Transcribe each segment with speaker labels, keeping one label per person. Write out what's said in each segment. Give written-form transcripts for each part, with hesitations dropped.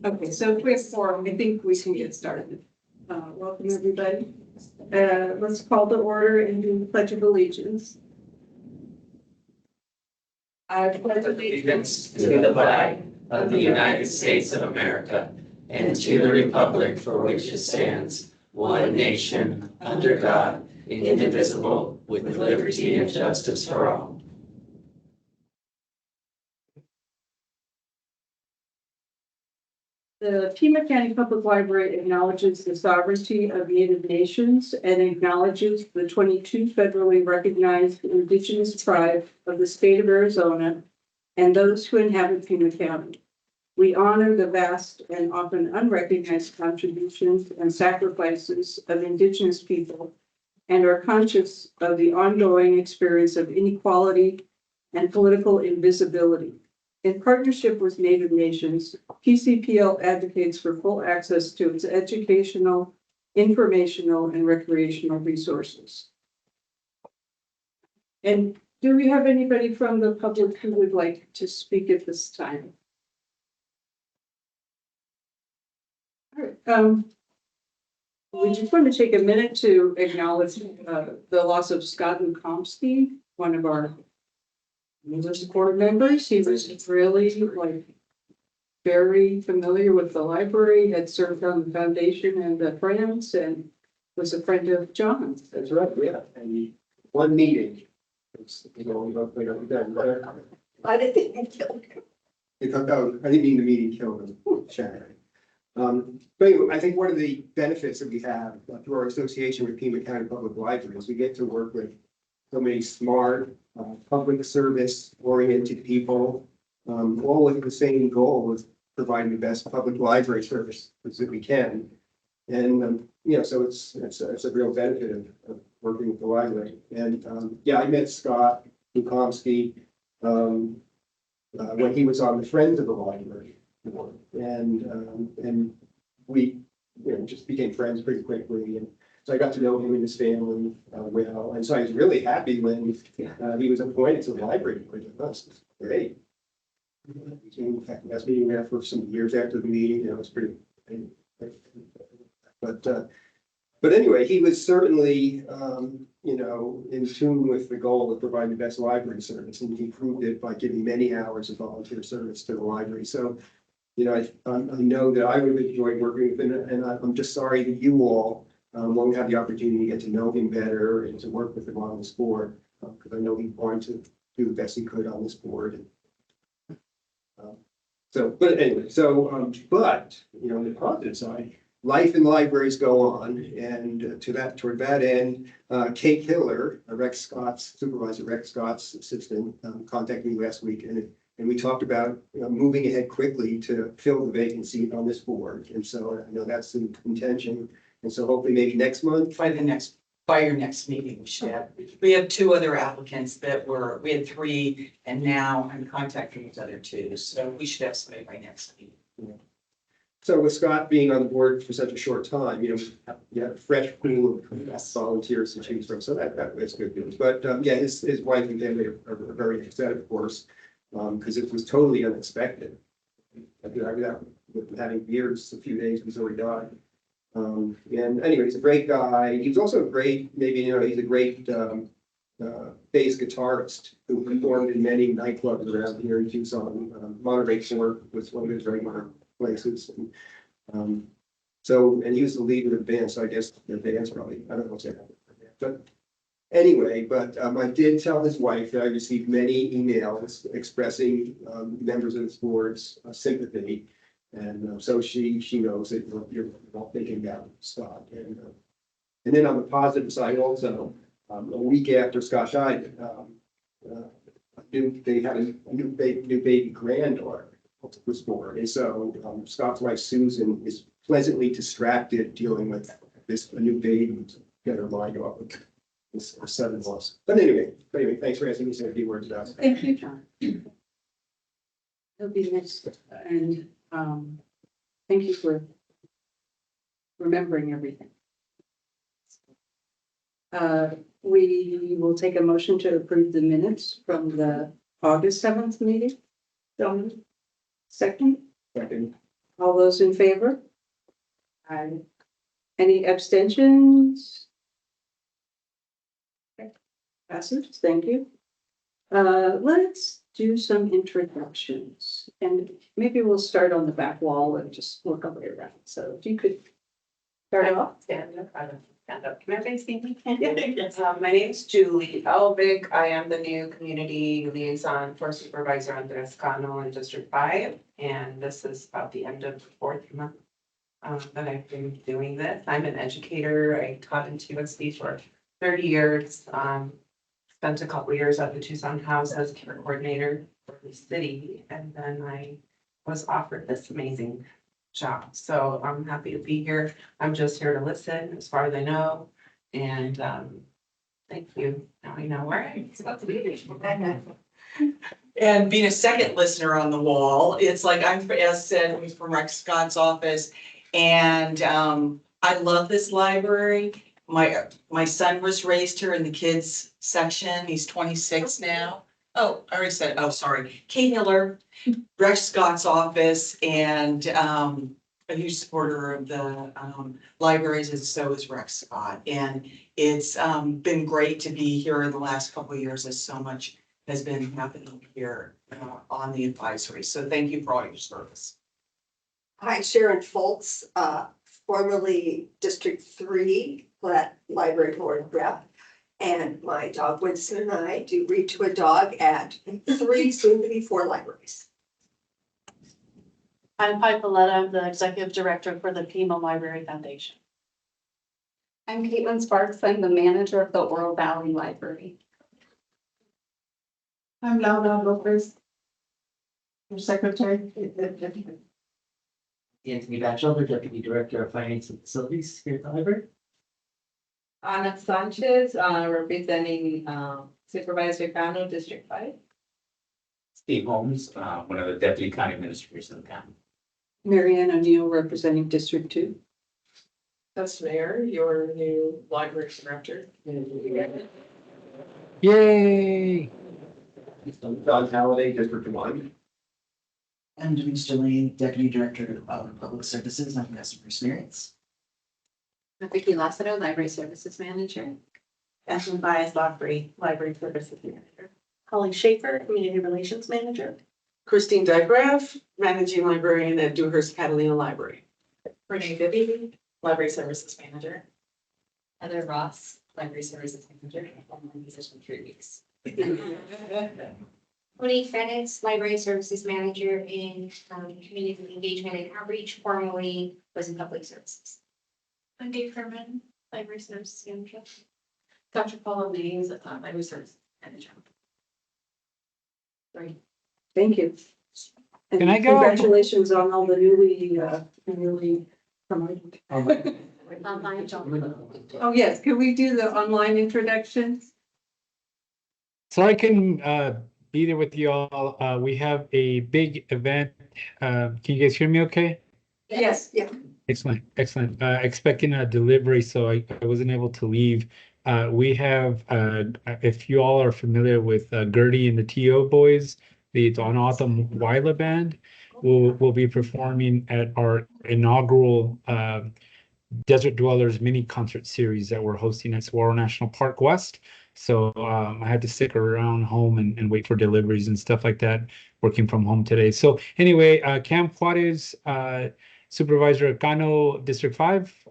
Speaker 1: Okay, so if we have forum, I think we can get started. Welcome, everybody. Let's call to order and do the Pledge of Allegiance. I pledge
Speaker 2: Allegiance to the flag of the United States of America and to the republic for which it stands, one nation, under God, indivisible, with liberty and justice for all.
Speaker 1: The Pima County Public Library acknowledges the sovereignty of Native nations and acknowledges the 22 federally recognized indigenous tribes of the state of Arizona and those who inhabit Pima County. We honor the vast and often unrecognized contributions and sacrifices of indigenous people and are conscious of the ongoing experience of inequality and political invisibility. In partnership with Native nations, PCPL advocates for full access to its educational, informational, and recreational resources. And do we have anybody from the public who would like to speak at this time? All right. We just want to take a minute to acknowledge the loss of Scott Lukomsky, one of our newest board members. He was really very familiar with the library, had served on the foundation and the Friends, and was a friend of John's.
Speaker 3: That's right, yeah, and one meeting. I didn't kill him. I didn't mean the meeting killed him, Sharon. But anyway, I think one of the benefits that we have through our association with Pima County Public Library is we get to work with so many smart, public service oriented people, all with the same goal of providing the best public library service that we can. And, so it's a real benefit of working with the library. And, I met Scott Lukomsky when he was on the Friends of the Library board. And we, just became friends pretty quickly. And so I got to know him and his family well. And so I was really happy when he was appointed to the library board. It was great. In fact, I was meeting there for some years after the meeting. It was pretty. But anyway, he was certainly, in tune with the goal of providing the best library service, and he proved it by giving many hours of volunteer service to the library. So, I know that I would have enjoyed working with him, and I'm just sorry that you all won't have the opportunity to get to know him better and to work with him on this board, because I know he wanted to do the best he could on this board. But anyway, but on the positive side, life in libraries go on, and toward that end, Kate Hiller, Supervisor Rex Scott's assistant, contacted me last week, and we talked about moving ahead quickly to fill the vacancy on this board. And so I know that's the intention. And so hopefully maybe next month.
Speaker 4: By your next meeting, we have two other applicants we had three, and now I'm contacting these other two. So we should have somebody by next meeting.
Speaker 3: Yeah. So with Scott being on the board for such a short time, you have a fresh pool of volunteers to choose from. So that was good news. But his wife and family are very excited, of course, because it was totally unexpected. Having beards a few days before he died. And anyway, he's a great guy. He was also a great, he's a great bass guitarist who performed in many nightclubs around here in Tucson. Monterey Court was one of his regular places. And he was the leader of the band, so I guess the band's probably, I don't know what's happening. But anyway, I did tell his wife that I received many emails expressing members of this board's sympathy. And so she knows that you're all thinking about Scott. And then on the positive side also, a week after Scott died, they had a new baby granddaughter was born. And so Scott's wife Susan is pleasantly distracted dealing with a new baby to get her mind off of her son-in-law. But anyway, thanks for asking me to say a few words about it.
Speaker 1: Thank you, John. It'll be next, and thank you for remembering everything. We will take a motion to approve the minutes from the August 7th meeting. Second,
Speaker 3: Second.
Speaker 1: all those in favor? Aye. Any abstentions? Okay. Passes, thank you. Let's do some introductions, and maybe we'll start on the back wall and just work our way around. So if you could start off.
Speaker 5: Stand up. Can everybody see me?
Speaker 4: Yes.
Speaker 5: My name's Julie Elvig. I am the new community liaison for Supervisor Andres Cano in District 5. And this is about the end of the 4th month that I've been doing this. I'm an educator. I taught in TUSD for 30 years. Spent a couple years at the Tucson House as care coordinator for the city. And then I was offered this amazing job. So I'm happy to be here. I'm just here to listen as far as I know. And thank you. Now I know where I'm supposed to be.
Speaker 4: And being a second listener on the wall, it's like I'm, as said, I'm from Rex Scott's office. And I love this library. My son was raised here in the kids section. He's 26 now. Oh, I already said, oh, sorry. Kate Hiller, Rex Scott's office, and a huge supporter of the libraries, and so is Rex Scott. And it's been great to be here in the last couple of years as so much has been happening here on the advisory. So thank you for all your service.
Speaker 6: Hi, Sharon Foltz, formerly District 3, Flat Library Board Rep. And my dog Winston and I do read to a dog at 3, soon to be 4 libraries.
Speaker 7: I'm Pi Paletta, I'm the Executive Director for the Pima Library Foundation.
Speaker 8: I'm Caitlin Sparks. I'm the manager of the Oro Valley Library.
Speaker 1: I'm Laura Lopez, your secretary.
Speaker 2: Anthony Batchelder, Deputy Director of Finance and Facilities here at the library.
Speaker 9: Ana Sanchez, representing Supervisor Cano, District 5.
Speaker 2: Steve Holmes, one of the Deputy County Administrators of the county.
Speaker 1: Marianne O'Neill, representing District 2.
Speaker 9: That's Mayor, your new library director.
Speaker 10: Yay!
Speaker 3: Don Halliday, District 1.
Speaker 11: I'm Denise Delaney, Deputy Director of Public Services and Customer Experience.
Speaker 8: Vicki Lassiter, Library Services Manager.
Speaker 7: Ashley Bias Lockbury, Library Services Manager. Holly Schaefer, Community Relations Manager.
Speaker 5: Christine Dygraf, Managing Librarian at Dewhurst Catalina Library.
Speaker 7: Renee Bibby, Library Services Manager.
Speaker 8: Heather Ross, Library Services Manager. I'm position 3 weeks.
Speaker 12: Monique Fennis, Library Services Manager in Community Engagement and Outreach, formerly was in Public Services.
Speaker 7: I'm Dave Herman, Library Services Manager. Dr. Paula Lees, Library Services Manager.
Speaker 1: Great, thank you. And
Speaker 10: Can I go?
Speaker 1: congratulations on all the newly promoted.
Speaker 8: Online job.
Speaker 1: Oh, yes, can we do the online introductions?
Speaker 10: So I can be there with you all. We have a big event. Can you guys hear me okay?
Speaker 1: Yes.
Speaker 6: Yeah.
Speaker 10: Excellent, excellent. Expecting a delivery, so I wasn't able to leave. We have, if you all are familiar with Gertie and the T.O. Boys, the Don Autumn Wyla Band, will be performing at our inaugural Desert Dwellers mini concert series that we're hosting at Saguaro National Park West. So I had to stick around home and wait for deliveries and stuff like that, working from home today. So anyway, Cam Juarez, Supervisor Cano, District 5,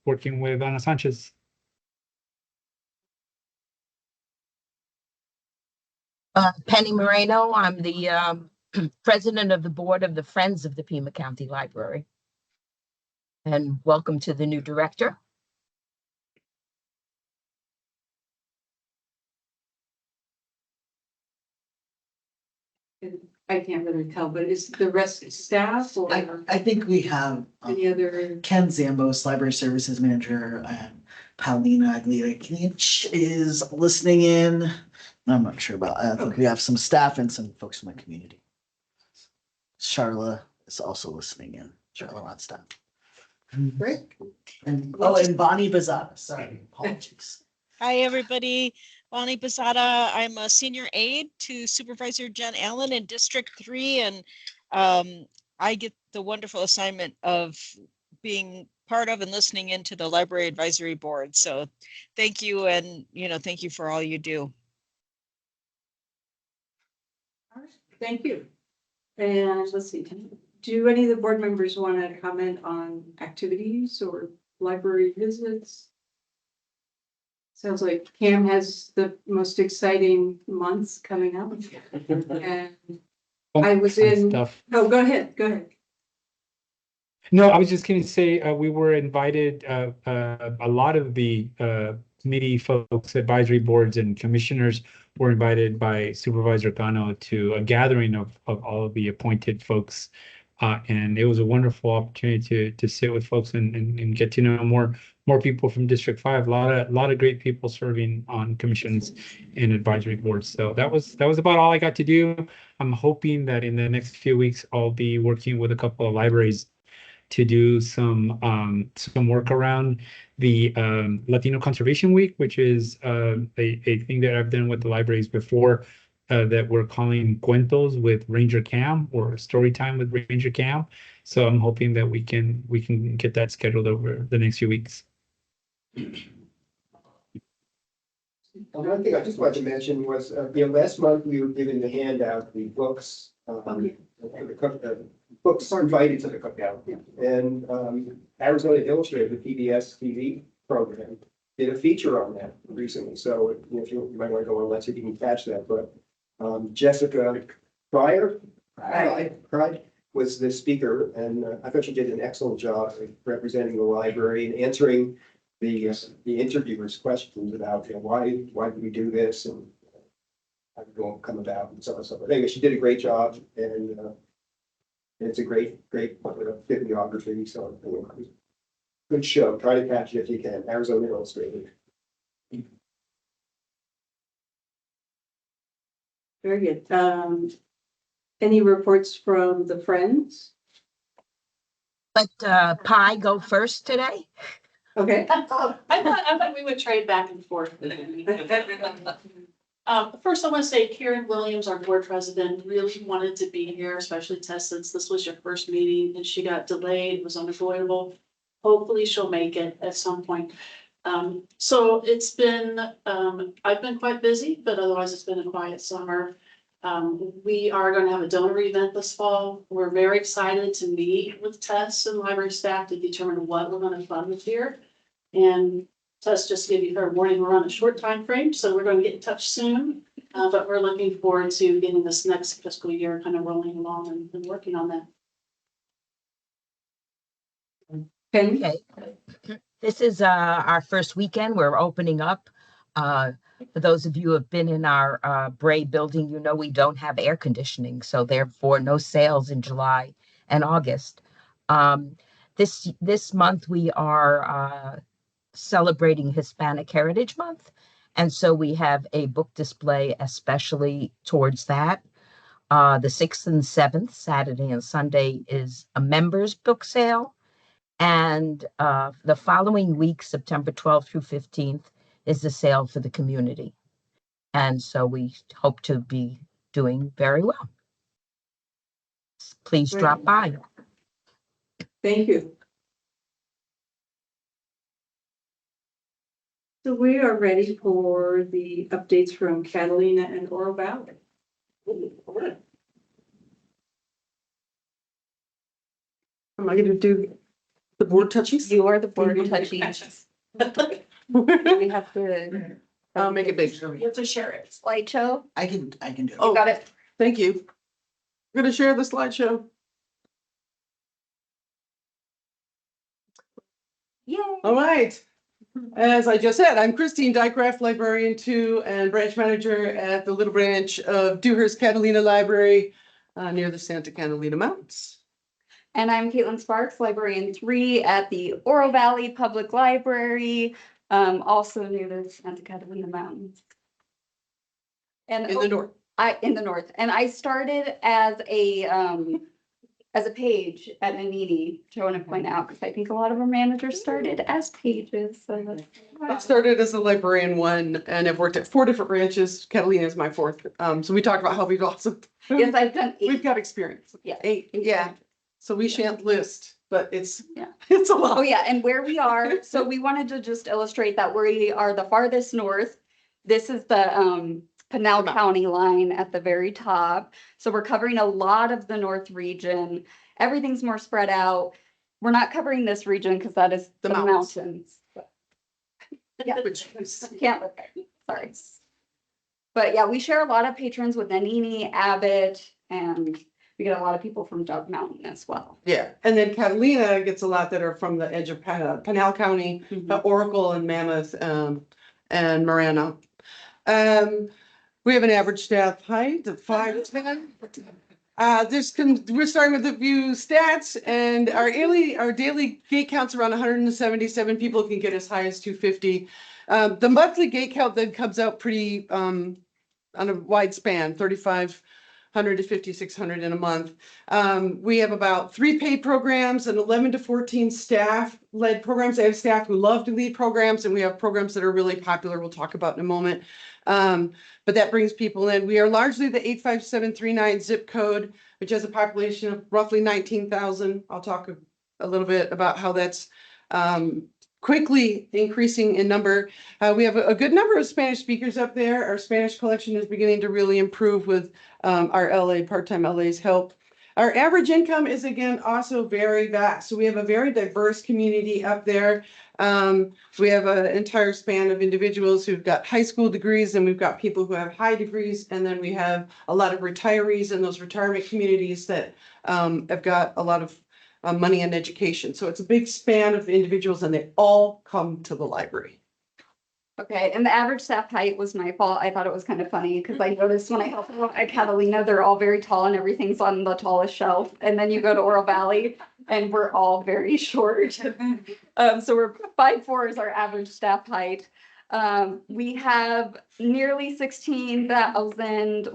Speaker 10: working with Ana Sanchez.
Speaker 13: Penny Moreno, I'm the president of the board of the Friends of the Pima County Library. And welcome to the new director.
Speaker 1: I can't really tell, but is the rest staff or
Speaker 11: I think we have
Speaker 1: any other?
Speaker 11: Ken Zambos, Library Services Manager, and Paulina Aguilera is listening in. I'm not sure about, I think we have some staff and some folks from the community. Charla is also listening in, Charla on staff.
Speaker 6: Great.
Speaker 11: And, oh, and Bonnie Bazata, sorry, apologies.
Speaker 14: Hi, everybody. Bonnie Bazata. I'm a senior aide to Supervisor Jen Allen in District 3, and I get the wonderful assignment of being part of and listening into the library advisory board. So thank you. And, thank you for all you do.
Speaker 1: Thank you. And let's see, do any of the board members want to comment on activities or library visits? Sounds like Cam has the most exciting months coming up. And I was in,
Speaker 10: Stuff.
Speaker 1: oh, go ahead.
Speaker 10: No, I was just going to say we were invited. A lot of the committee folks, advisory boards, and commissioners were invited by Supervisor Cano to a gathering of all of the appointed folks, and it was a wonderful opportunity to sit with folks and get to know more people from District 5. A lot of great people serving on commissions and advisory boards. So that was about all I got to do. I'm hoping that in the next few weeks I'll be working with a couple of libraries to do some work around the Latino Conservation Week, which is a thing that I've done with the libraries before, that we're calling Cuentos with Ranger Cam, or Story Time with Ranger Cam. So I'm hoping that we can get that scheduled over the next few weeks.
Speaker 3: One thing I just wanted to mention was, last month we were giving the handout, the books, the books invited to the cookout. And Arizona Illustrated, the PBS TV program, did a feature on that recently. So if you might want to go on, let's see if you can catch that. But Jessica Pride was the speaker, and I thought she did an excellent job of representing the library and answering the interviewers' questions about why did we do this and how did it come about and so on and so forth. Anyway, she did a great job, and it's a great bibliography. So good show. Try to catch it if you can. Arizona Illustrated.
Speaker 1: Very good. Any reports from the Friends?
Speaker 13: Let Pi go first today.
Speaker 1: Okay.
Speaker 7: I thought we would trade back and forth. First, I want to say Karen Williams, our board president, really wanted to be here, especially Tess, since this was your first meeting and she got delayed, was unavoidable. Hopefully she'll make it at some point. So it's been, I've been quite busy, but otherwise it's been a quiet summer. We are going to have a donor event this fall. We're very excited to meet with Tess and library staff to determine what we're going to fund this year. And Tess just gave you her warning, we're on a short time frame, so we're going to get in touch soon. But we're looking forward to getting this next fiscal year kind of rolling along and working on that.
Speaker 13: Okay. This is our first weekend. We're opening up. For those of you who have been in our Bray building, we don't have air conditioning, so therefore no sales in July and August. This month we are celebrating Hispanic Heritage Month, and so we have a book display especially towards that. The 6th and 7th, Saturday and Sunday, is a members book sale, and the following week, September 12th through 15th, is the sale for the community. And so we hope to be doing very well. Please drop by.
Speaker 1: Thank you. So we are ready for the updates from Catalina and Oro Valley.
Speaker 9: Am I gonna do the board touchies?
Speaker 8: You are the board touchies. We have to.
Speaker 9: I'll make it big.
Speaker 4: You have to share it.
Speaker 8: Slideshow.
Speaker 11: I can do it.
Speaker 9: Oh,
Speaker 8: Got it.
Speaker 9: thank you. I'm gonna share the slideshow.
Speaker 8: Yay.
Speaker 9: All right. As I just said, I'm Christine Dycraft, librarian 2 and branch manager at the Little Branch of Dewhurst Catalina Library near the Santa Catalina Mountains.
Speaker 8: And I'm Caitlin Sparks, librarian 3 at the Oro Valley Public Library, also near the Santa Catalina Mountains. And
Speaker 9: In the north.
Speaker 8: In the north. And I started as a as a page at Anini, which I want to point out, because I think a lot of our managers started as pages, so.
Speaker 9: I started as a librarian one and I've worked at 4 different branches. Catalina is my 4th. So we talked about how we've also,
Speaker 8: Yes, I've done
Speaker 9: we've
Speaker 8: 8.
Speaker 9: got experience.
Speaker 8: Yeah.
Speaker 9: 8, yeah. So we shan't list, but it's,
Speaker 8: Yeah.
Speaker 9: it's a lot.
Speaker 8: Oh, yeah, and where we are, so we wanted to just illustrate that we are the farthest north. This is the Pinal County line at the very top. So we're covering a lot of the north region. Everything's more spread out. We're not covering this region because that is
Speaker 9: The
Speaker 8: the
Speaker 9: mountains.
Speaker 8: mountains. Yeah,
Speaker 9: Which is-
Speaker 8: can't live there, sorry. But yeah, we share a lot of patrons with Nanini, Abbott, and we get a lot of people from Dove Mountain as well.
Speaker 9: Yeah, and then Catalina gets a lot that are from the edge of Pinal County, Oracle and Mammoth, and Marana. We have an average staff height of 5'10". We're starting with a few stats, and our daily gate count's around 177 people, can get as high as 250. The monthly gate count then comes out pretty on a wide span, 3,500 to 5,600 in a month. We have about 3 paid programs and 11 to 14 staff-led programs. I have staff who love to lead programs, and we have programs that are really popular we'll talk about in a moment. But that brings people in. We are largely the 85739 zip code, which has a population of roughly 19,000. I'll talk a little bit about how that's quickly increasing in number. We have a good number of Spanish speakers up there. Our Spanish collection is beginning to really improve with our part-time LA's help. Our average income is, again, also very vast. So we have a very diverse community up there. We have an entire span of individuals who've got high school degrees, and we've got people who have high degrees. And then we have a lot of retirees in those retirement communities that have got a lot of money and education. So it's a big span of individuals, and they all come to the library.
Speaker 8: Okay, and the average staff height was my fault. I thought it was kind of funny because I noticed when I helped out at Catalina, they're all very tall and everything's on the tallest shelf. And then you go to Oro Valley and we're all very short. So we're 5'4" is our average staff height. We have nearly 16,000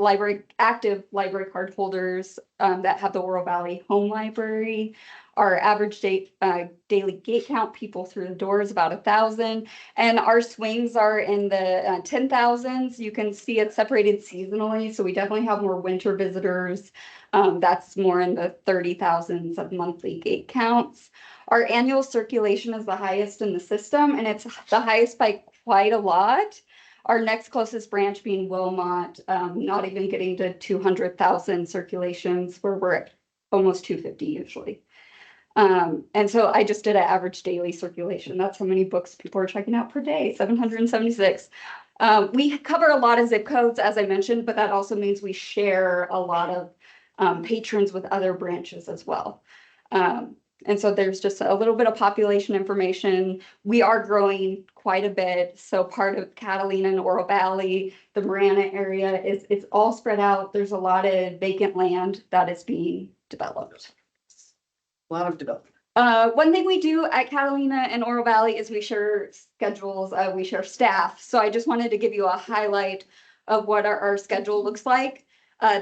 Speaker 8: active library card holders that have the Oro Valley Home Library. Our average daily gate count, people through the door, is about 1,000. And our swings are in the 10,000s. You can see it's separated seasonally. So we definitely have more winter visitors. That's more in the 30,000s of monthly gate counts. Our annual circulation is the highest in the system, and it's the highest by quite a lot. Our next closest branch being Wilmot, not even getting to 200,000 circulations, where we're at almost 250 usually. And so I just did an average daily circulation. That's how many books people are checking out per day, 776. We cover a lot of zip codes, as I mentioned, but that also means we share a lot of patrons with other branches as well. And so there's just a little bit of population information. We are growing quite a bit. So part of Catalina and Oro Valley, the Marana area, it's all spread out. There's a lot of vacant land that is being developed.
Speaker 11: A lot of development.
Speaker 8: One thing we do at Catalina and Oro Valley is we share schedules, we share staff. So I just wanted to give you a highlight of what our schedule looks like.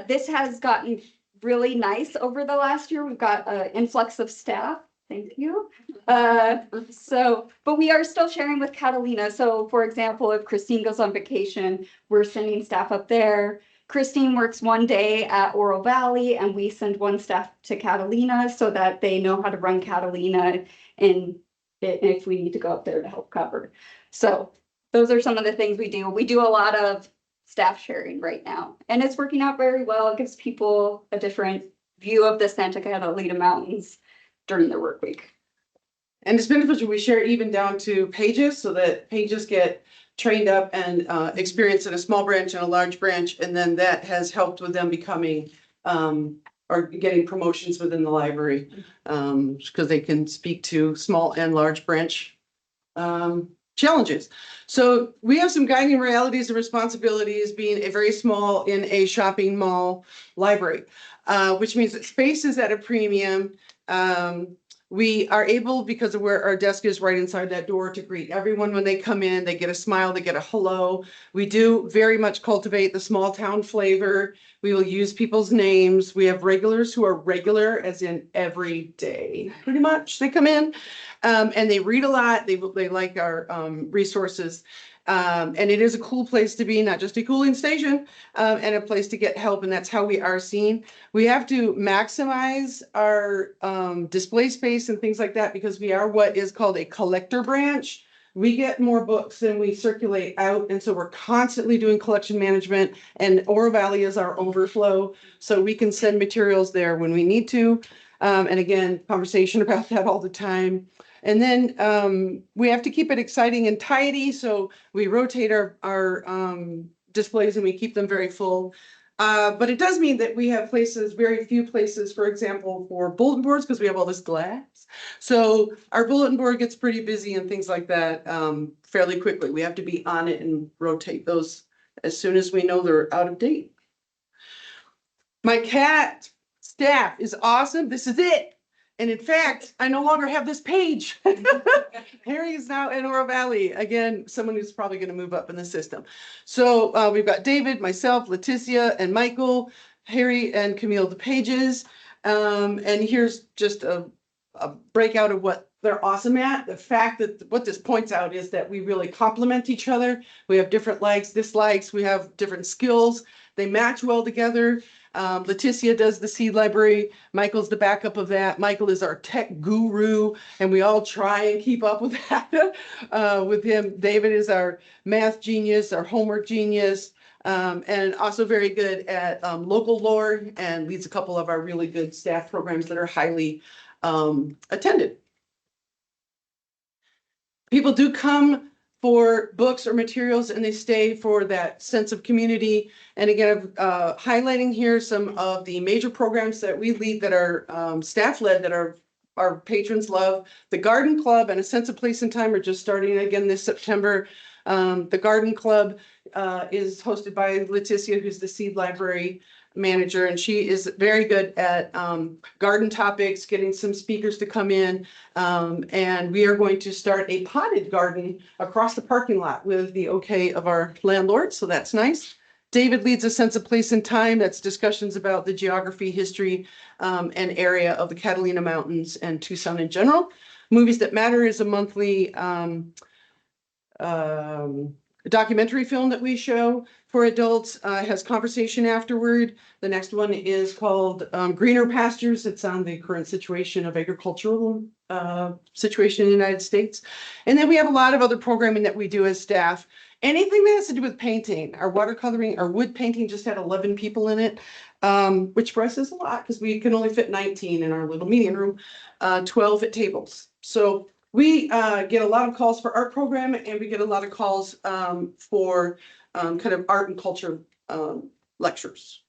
Speaker 8: This has gotten really nice over the last year. We've got an influx of staff. Thank you. But we are still sharing with Catalina. So for example, if Christine goes on vacation, we're sending staff up there. Christine works one day at Oro Valley, and we send one staff to Catalina so that they know how to run Catalina and if we need to go up there to help cover. So those are some of the things we do. We do a lot of staff sharing right now, and it's working out very well. It gives people a different view of the Santa Catalina Mountains during their work week.
Speaker 9: And it's beneficial. We share even down to pages so that pages get trained up and experience in a small branch and a large branch. And then that has helped with them becoming or getting promotions within the library because they can speak to small and large branch challenges. So we have some guiding realities and responsibilities being a very small in a shopping mall library, which means that space is at a premium. We are able, because of where our desk is right inside that door, to greet everyone when they come in. They get a smile, they get a hello. We do very much cultivate the small town flavor. We will use people's names. We have regulars who are regular, as in every day, pretty much. They come in and they read a lot. They like our resources. And it is a cool place to be, not just a cooling station, and a place to get help. And that's how we are seen. We have to maximize our display space and things like that because we are what is called a collector branch. We get more books than we circulate out. And so we're constantly doing collection management, and Oro Valley is our overflow. So we can send materials there when we need to. And again, conversation about that all the time. And then we have to keep it exciting and tidy. So we rotate our displays and we keep them very full. But it does mean that we have places, very few places, for example, for bulletin boards, because we have all this glass. So our bulletin board gets pretty busy and things like that fairly quickly. We have to be on it and rotate those as soon as we know they're out of date. My cat staff is awesome. This is it. And in fact, I no longer have this page. Harry is now in Oro Valley. Again, someone who's probably going to move up in the system. So we've got David, myself, Leticia, and Michael, Harry and Camille, the pages. And here's just a breakout of what they're awesome at. The fact that what this points out is that we really complement each other. We have different likes, dislikes. We have different skills. They match well together. Leticia does the seed library. Michael's the backup of that. Michael is our tech guru, and we all try and keep up with that with him. David is our math genius, our homework genius, and also very good at local lore, and leads a couple of our really good staff programs that are highly attended. People do come for books or materials, and they stay for that sense of community. And again, highlighting here some of the major programs that we lead that are staff-led, that our patrons love. The Garden Club and A Sense of Place and Time are just starting again this September. The Garden Club is hosted by Leticia, who's the seed library manager, and she is very good at garden topics, getting some speakers to come in. And we are going to start a potted garden across the parking lot with the okay of our landlord. So that's nice. David leads A Sense of Place and Time. That's discussions about the geography, history, and area of the Catalina Mountains and Tucson in general. Movies That Matter is a monthly documentary film that we show for adults. Has conversation afterward. The next one is called Greener Pastures. It's on the current situation of agricultural situation in the United States. And then we have a lot of other programming that we do as staff. Anything that has to do with painting, our watercoloring, our wood painting just had 11 people in it, which for us is a lot because we can only fit 19 in our little meeting room, 12 at tables. So we get a lot of calls for art program, and we get a lot of calls for kind of art and culture lectures.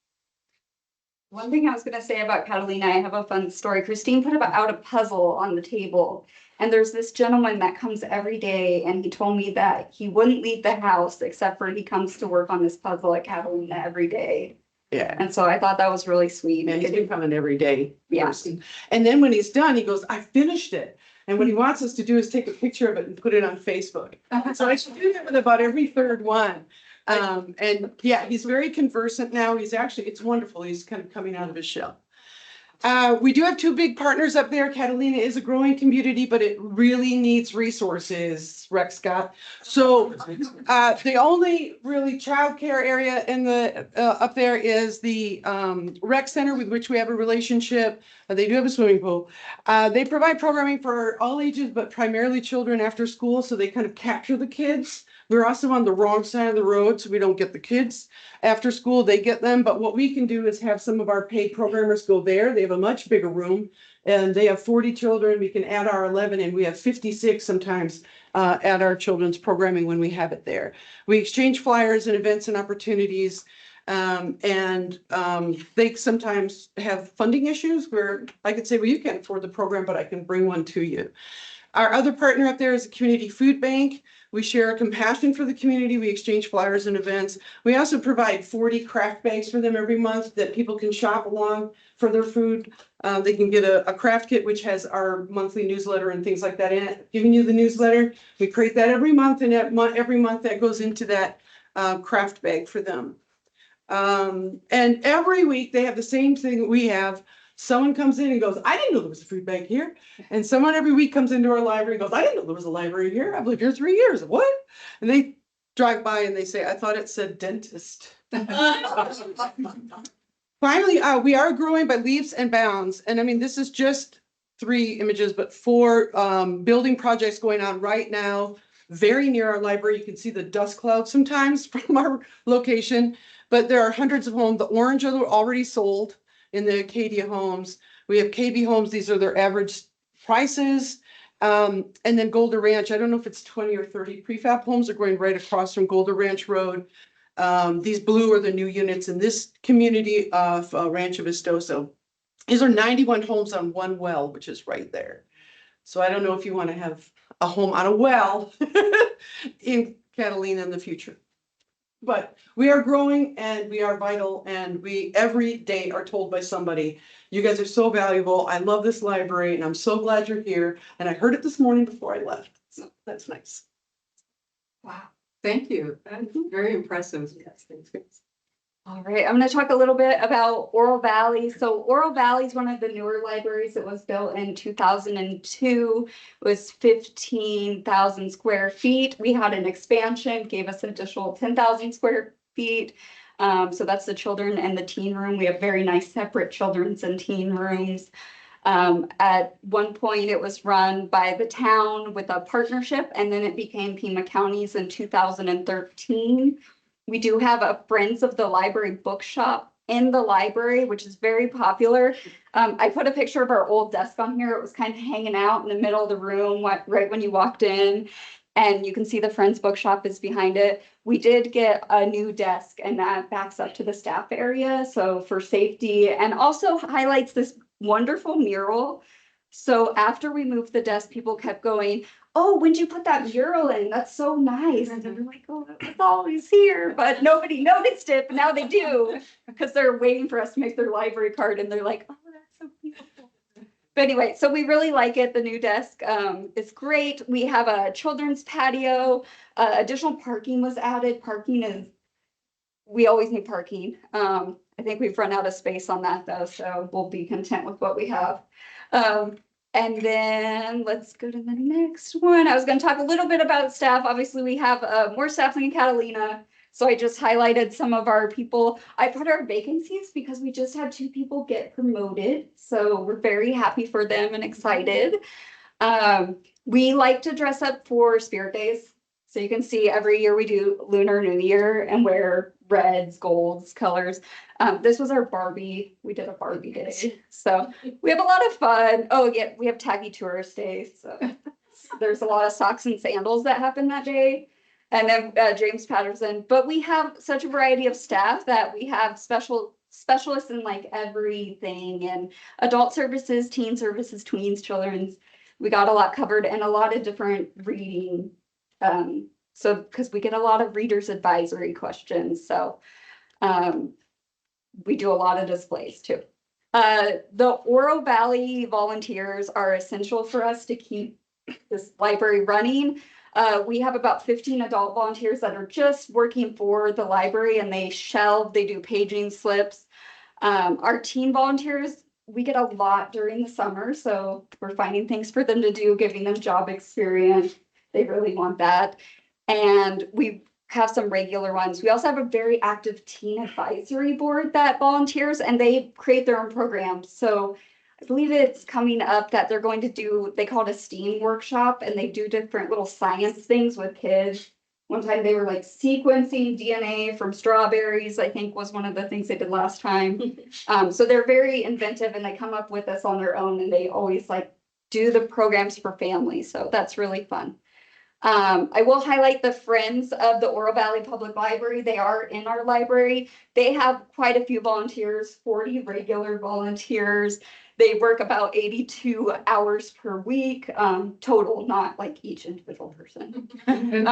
Speaker 8: One thing I was going to say about Catalina, I have a fun story. Christine put out a puzzle on the table, and there's this gentleman that comes every day, and he told me that he wouldn't leave the house except for he comes to work on this puzzle at Catalina every day.
Speaker 9: Yeah.
Speaker 8: And so I thought that was really sweet.
Speaker 9: And he's been coming every day.
Speaker 8: Yeah.
Speaker 9: Person. And then when he's done, he goes, I finished it. And what he wants us to do is take a picture of it and put it on Facebook. So I should do that with about every third one. And yeah, he's very conversant now. He's actually, it's wonderful. He's kind of coming out of his shell. We do have two big partners up there. Catalina is a growing community, but it really needs resources, Rex Scott. So the only really childcare area in the up there is the rec center, with which we have a relationship. They do have a swimming pool. They provide programming for all ages, but primarily children after school. So they kind of capture the kids. We're also on the wrong side of the road, so we don't get the kids after school. They get them. But what we can do is have some of our paid programmers go there. They have a much bigger room, and they have 40 children. We can add our 11, and we have 56 sometimes at our children's programming when we have it there. We exchange flyers and events and opportunities. They sometimes have funding issues where I could say, well, you can't afford the program, but I can bring one to you. Our other partner up there is a community food bank. We share a compassion for the community. We exchange flyers and events. We also provide 40 craft bags for them every month that people can shop along for their food. They can get a craft kit, which has our monthly newsletter and things like that in it, giving you the newsletter. We create that every month, and every month that goes into that craft bag for them. And every week they have the same thing we have. Someone comes in and goes, I didn't know there was a food bank here. And someone every week comes into our library and goes, I didn't know there was a library here. I've lived here 3 years. What? And they drive by and they say, I thought it said dentist. Finally, we are growing by leaps and bounds. And I mean, this is just 3 images, but 4 building projects going on right now, very near our library. You can see the dust cloud sometimes from our location, but there are hundreds of homes. The orange are already sold in the Acadia homes. We have KB homes. These are their average prices. And then Golder Ranch, I don't know if it's 20 or 30 prefab homes are going right across from Golder Ranch Road. These blue are the new units in this community of Rancho Vistoso. These are 91 homes on one well, which is right there. So I don't know if you want to have a home on a well in Catalina in the future. But we are growing and we are vital, and we every day are told by somebody, you guys are so valuable. I love this library and I'm so glad you're here. And I heard it this morning before I left. So that's nice.
Speaker 1: Wow, thank you. That's very impressive.
Speaker 9: Yes, thanks.
Speaker 8: All right, I'm going to talk a little bit about Oro Valley. So Oro Valley is one of the newer libraries that was built in 2002. It was 15,000 square feet. We had an expansion, gave us an additional 10,000 square feet. So that's the children and the teen room. We have very nice separate children's and teen rooms. At one point, it was run by the town with a partnership, and then it became Pima County's in 2013. We do have a Friends of the Library bookshop in the library, which is very popular. I put a picture of our old desk on here. It was kind of hanging out in the middle of the room right when you walked in. And you can see the Friends bookshop is behind it. We did get a new desk, and that backs up to the staff area. So for safety, and also highlights this wonderful mural. So after we moved the desk, people kept going, oh, when'd you put that mural in? That's so nice. And they're like, oh, it was always here, but nobody noticed it, but now they do, because they're waiting for us to make their library card, and they're like, oh, that's so beautiful. But anyway, so we really like it. The new desk is great. We have a children's patio. Additional parking was added. We always need parking. I think we've run out of space on that though, so we'll be content with what we have. And then let's go to the next one. I was going to talk a little bit about staff. Obviously, we have more staff in Catalina. So I just highlighted some of our people. I put our vacancies because we just had 2 people get promoted. So we're very happy for them and excited. We like to dress up for Spirit Days. So you can see every year we do Lunar New Year and wear reds, golds, colors. This was our Barbie. We did a Barbie day. So we have a lot of fun. Oh yeah, we have Tacky Tourist Day. So there's a lot of socks and sandals that happen that day. And then James Patterson. But we have such a variety of staff that we have specialists in like everything, and adult services, teen services, tweens, children's. We got a lot covered, and a lot of different reading. So because we get a lot of readers advisory questions. So we do a lot of displays too. The Oro Valley volunteers are essential for us to keep this library running. We have about 15 adult volunteers that are just working for the library, and they do paging slips. Our teen volunteers, we get a lot during the summer, so we're finding things for them to do, giving them job experience. They really want that. And we have some regular ones. We also have a very active teen advisory board that volunteers, and they create their own programs. So I believe it's coming up that they're going to do, they call it a STEAM workshop, and they do different little science things with kids. One time they were like sequencing DNA from strawberries, I think was one of the things they did last time. So they're very inventive, and they come up with this on their own, and they always like do the programs for families. So that's really fun. I will highlight the Friends of the Oro Valley Public Library. They are in our library. They have quite a few volunteers, 40 regular volunteers. They work about 82 hours per week, total, not like each individual person. And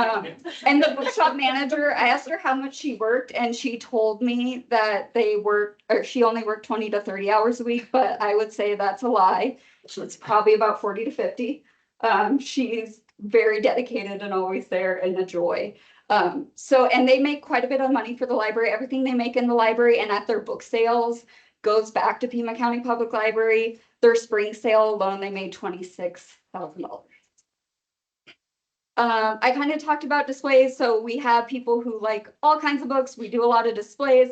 Speaker 8: the bookshop manager, I asked her how much she worked, and she told me that she only worked 20 to 30 hours a week, but I would say that's a lie. It's probably about 40 to 50. She's very dedicated and always there, and a joy. And they make quite a bit of money for the library. Everything they make in the library and at their book sales goes back to Pima County Public Library. Their spring sale alone, they made $26,000. I kind of talked about displays. So we have people who like all kinds of books. We do a lot of displays.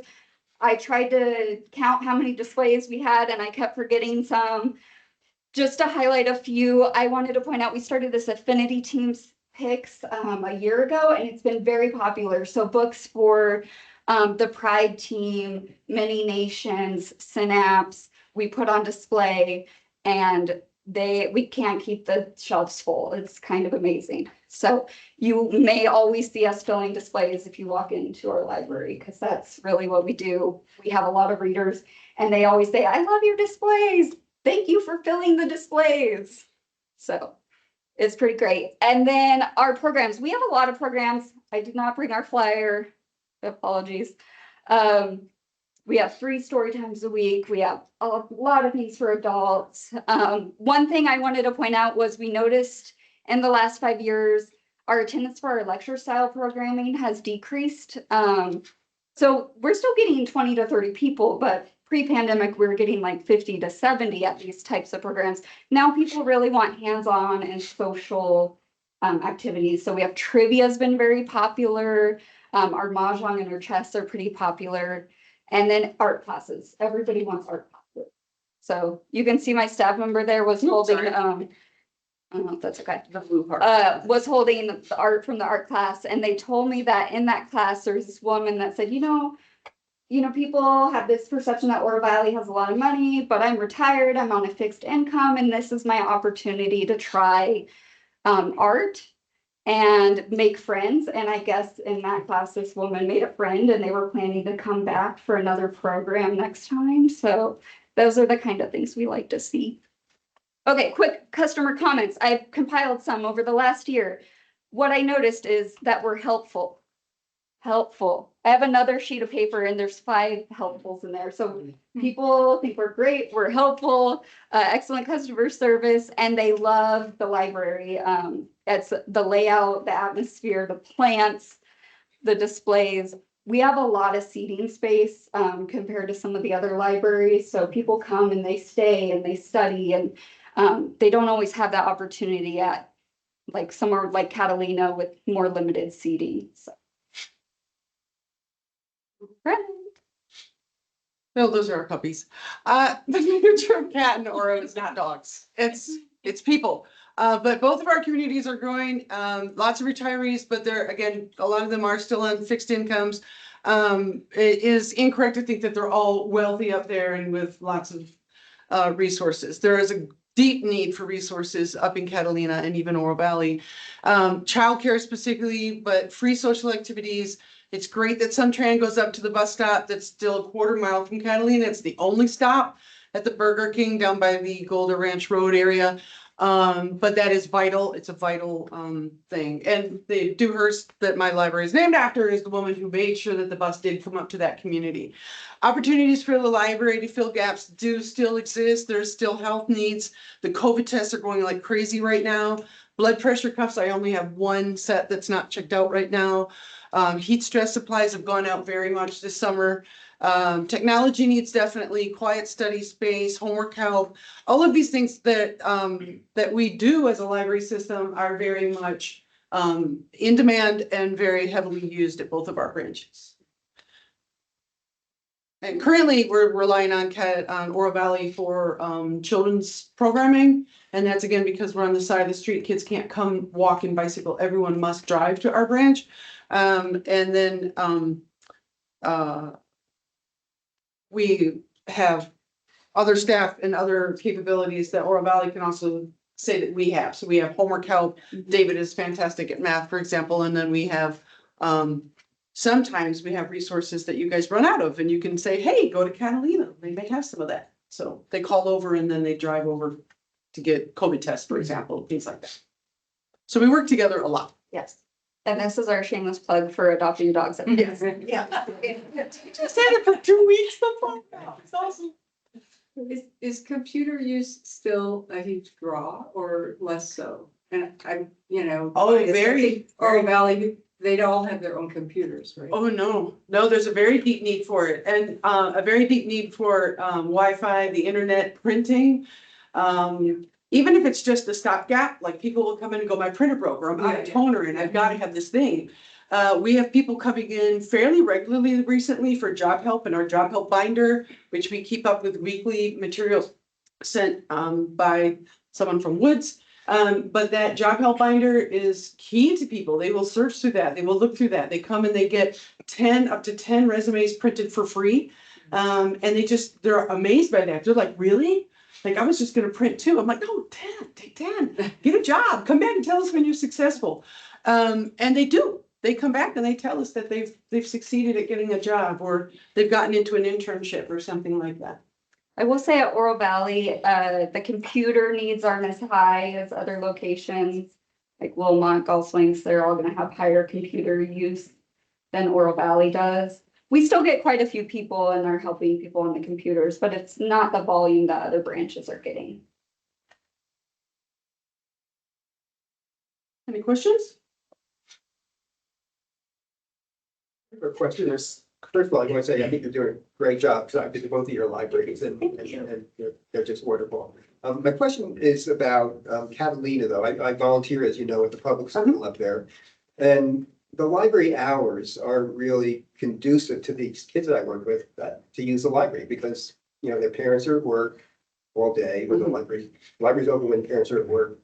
Speaker 8: I tried to count how many displays we had, and I kept forgetting some. Just to highlight a few, I wanted to point out we started this Affinity Teams Picks a year ago, and it's been very popular. So books for the Pride Team, Many Nations, Synapse, we put on display, and we can't keep the shelves full. It's kind of amazing. So you may always see us filling displays if you walk into our library, because that's really what we do. We have a lot of readers, and they always say, I love your displays. Thank you for filling the displays. So it's pretty great. And then our programs, we have a lot of programs. I did not bring our flyer. Apologies. We have 3 story times a week. We have a lot of things for adults. One thing I wanted to point out was we noticed in the last 5 years, our attendance for our lecture style programming has decreased. So we're still getting 20 to 30 people, but pre-pandemic, we were getting like 50 to 70 at these types of programs. Now people really want hands-on and social activities. So we have trivia has been very popular. Our mahjong and our chess are pretty popular. And then art classes. Everybody wants art classes. So you can see my staff member there was holding, I don't know if that's okay.
Speaker 9: The blue heart.
Speaker 8: Was holding the art from the art class. And they told me that in that class, there's this woman that said, you know, people have this perception that Oro Valley has a lot of money, but I'm retired, I'm on a fixed income, and this is my opportunity to try art and make friends. And I guess in that class, this woman made a friend, and they were planning to come back for another program next time. So those are the kind of things we like to see. Okay, quick customer comments. I've compiled some over the last year. What I noticed is that we're helpful. I have another sheet of paper, and there's 5 helpfuls in there. So people think we're great, we're helpful, excellent customer service, and they love the library. It's the layout, the atmosphere, the plants, the displays. We have a lot of seating space compared to some of the other libraries. So people come and they stay and they study, and they don't always have that opportunity at like somewhere like Catalina with more limited seating. So. Right.
Speaker 9: No, those are our puppies. The miniature cat and Oro is not dogs. It's people. But both of our communities are growing. Lots of retirees, but they're, again, a lot of them are still on fixed incomes. It is incorrect to think that they're all wealthy up there and with lots of resources. There is a deep need for resources up in Catalina and even Oro Valley. Childcare specifically, but free social activities. It's great that SunTran goes up to the bus stop that's still a quarter mile from Catalina. It's the only stop at the Burger King down by the Golden Ranch Road area. But that is vital. It's a vital thing. And the Dewhurst that my library is named after is the woman who made sure that the bus did come up to that community. Opportunities for the library to fill gaps do still exist. There's still health needs. The COVID tests are going like crazy right now. Blood pressure cuffs, I only have 1 set that's not checked out right now. Heat stress supplies have gone out very much this summer. Technology needs definitely, quiet study space, homework help. All of these things that that we do as a library system are very much in demand and very heavily used at both of our branches. And currently we're relying on Oro Valley for children's programming. And that's again because we're on the side of the street. Kids can't come walk and bicycle. Everyone must drive to our branch. And then we have other staff and other capabilities that Oro Valley can also say that we have. So we have homework help. David is fantastic at math, for example. And then we have sometimes we have resources that you guys run out of, and you can say, hey, go to Catalina. They may have some of that. So they call over and then they drive over to get COVID tests, for example, things like that. So we work together a lot.
Speaker 8: Yes. And this is our shameless plug for adopting dogs.
Speaker 9: Yes.
Speaker 6: Yeah.
Speaker 9: Just had it for 2 weeks before. It's awesome.
Speaker 1: Is computer use still a huge draw or less so? And
Speaker 9: Oh,
Speaker 1: I
Speaker 9: very,
Speaker 1: think Oro Valley, they'd all have their own computers, right?
Speaker 9: Oh, no, there's a very deep need for it and a very deep need for Wi-Fi, the internet, printing. Even if it's just a stopgap, like people will come in and go, my printer broke or I'm out of toner and I've got to have this thing. We have people coming in fairly regularly recently for job help and our job help binder, which we keep up with weekly materials sent by someone from Woods. But that job help binder is key to people. They will search through that. They will look through that. They come and they get up to 10 resumes printed for free. And they're amazed by that. They're like, really? Like, I was just gonna print 2. I'm like, no, 10, take 10, get a job, come back and tell us when you're successful. And they do. They come back and they tell us that they've succeeded at getting a job or they've gotten into an internship or something like that.
Speaker 8: I will say at Oro Valley, the computer needs aren't as high as other locations. Like Wilmot, Gulf Swings, they're all gonna have higher computer use than Oro Valley does. We still get quite a few people and are helping people on the computers, but it's not the volume that other branches are getting.
Speaker 9: Any questions?
Speaker 3: For questions, first of all, I want to say, I think you're doing a great job, because I've been to both of your libraries and they're just wonderful. My question is about Catalina, though. I volunteer, as you know, at the public school up there. And the library hours are really conducive to these kids that I work with to use the library because, their parents are at work all day when the library's open when parents are at work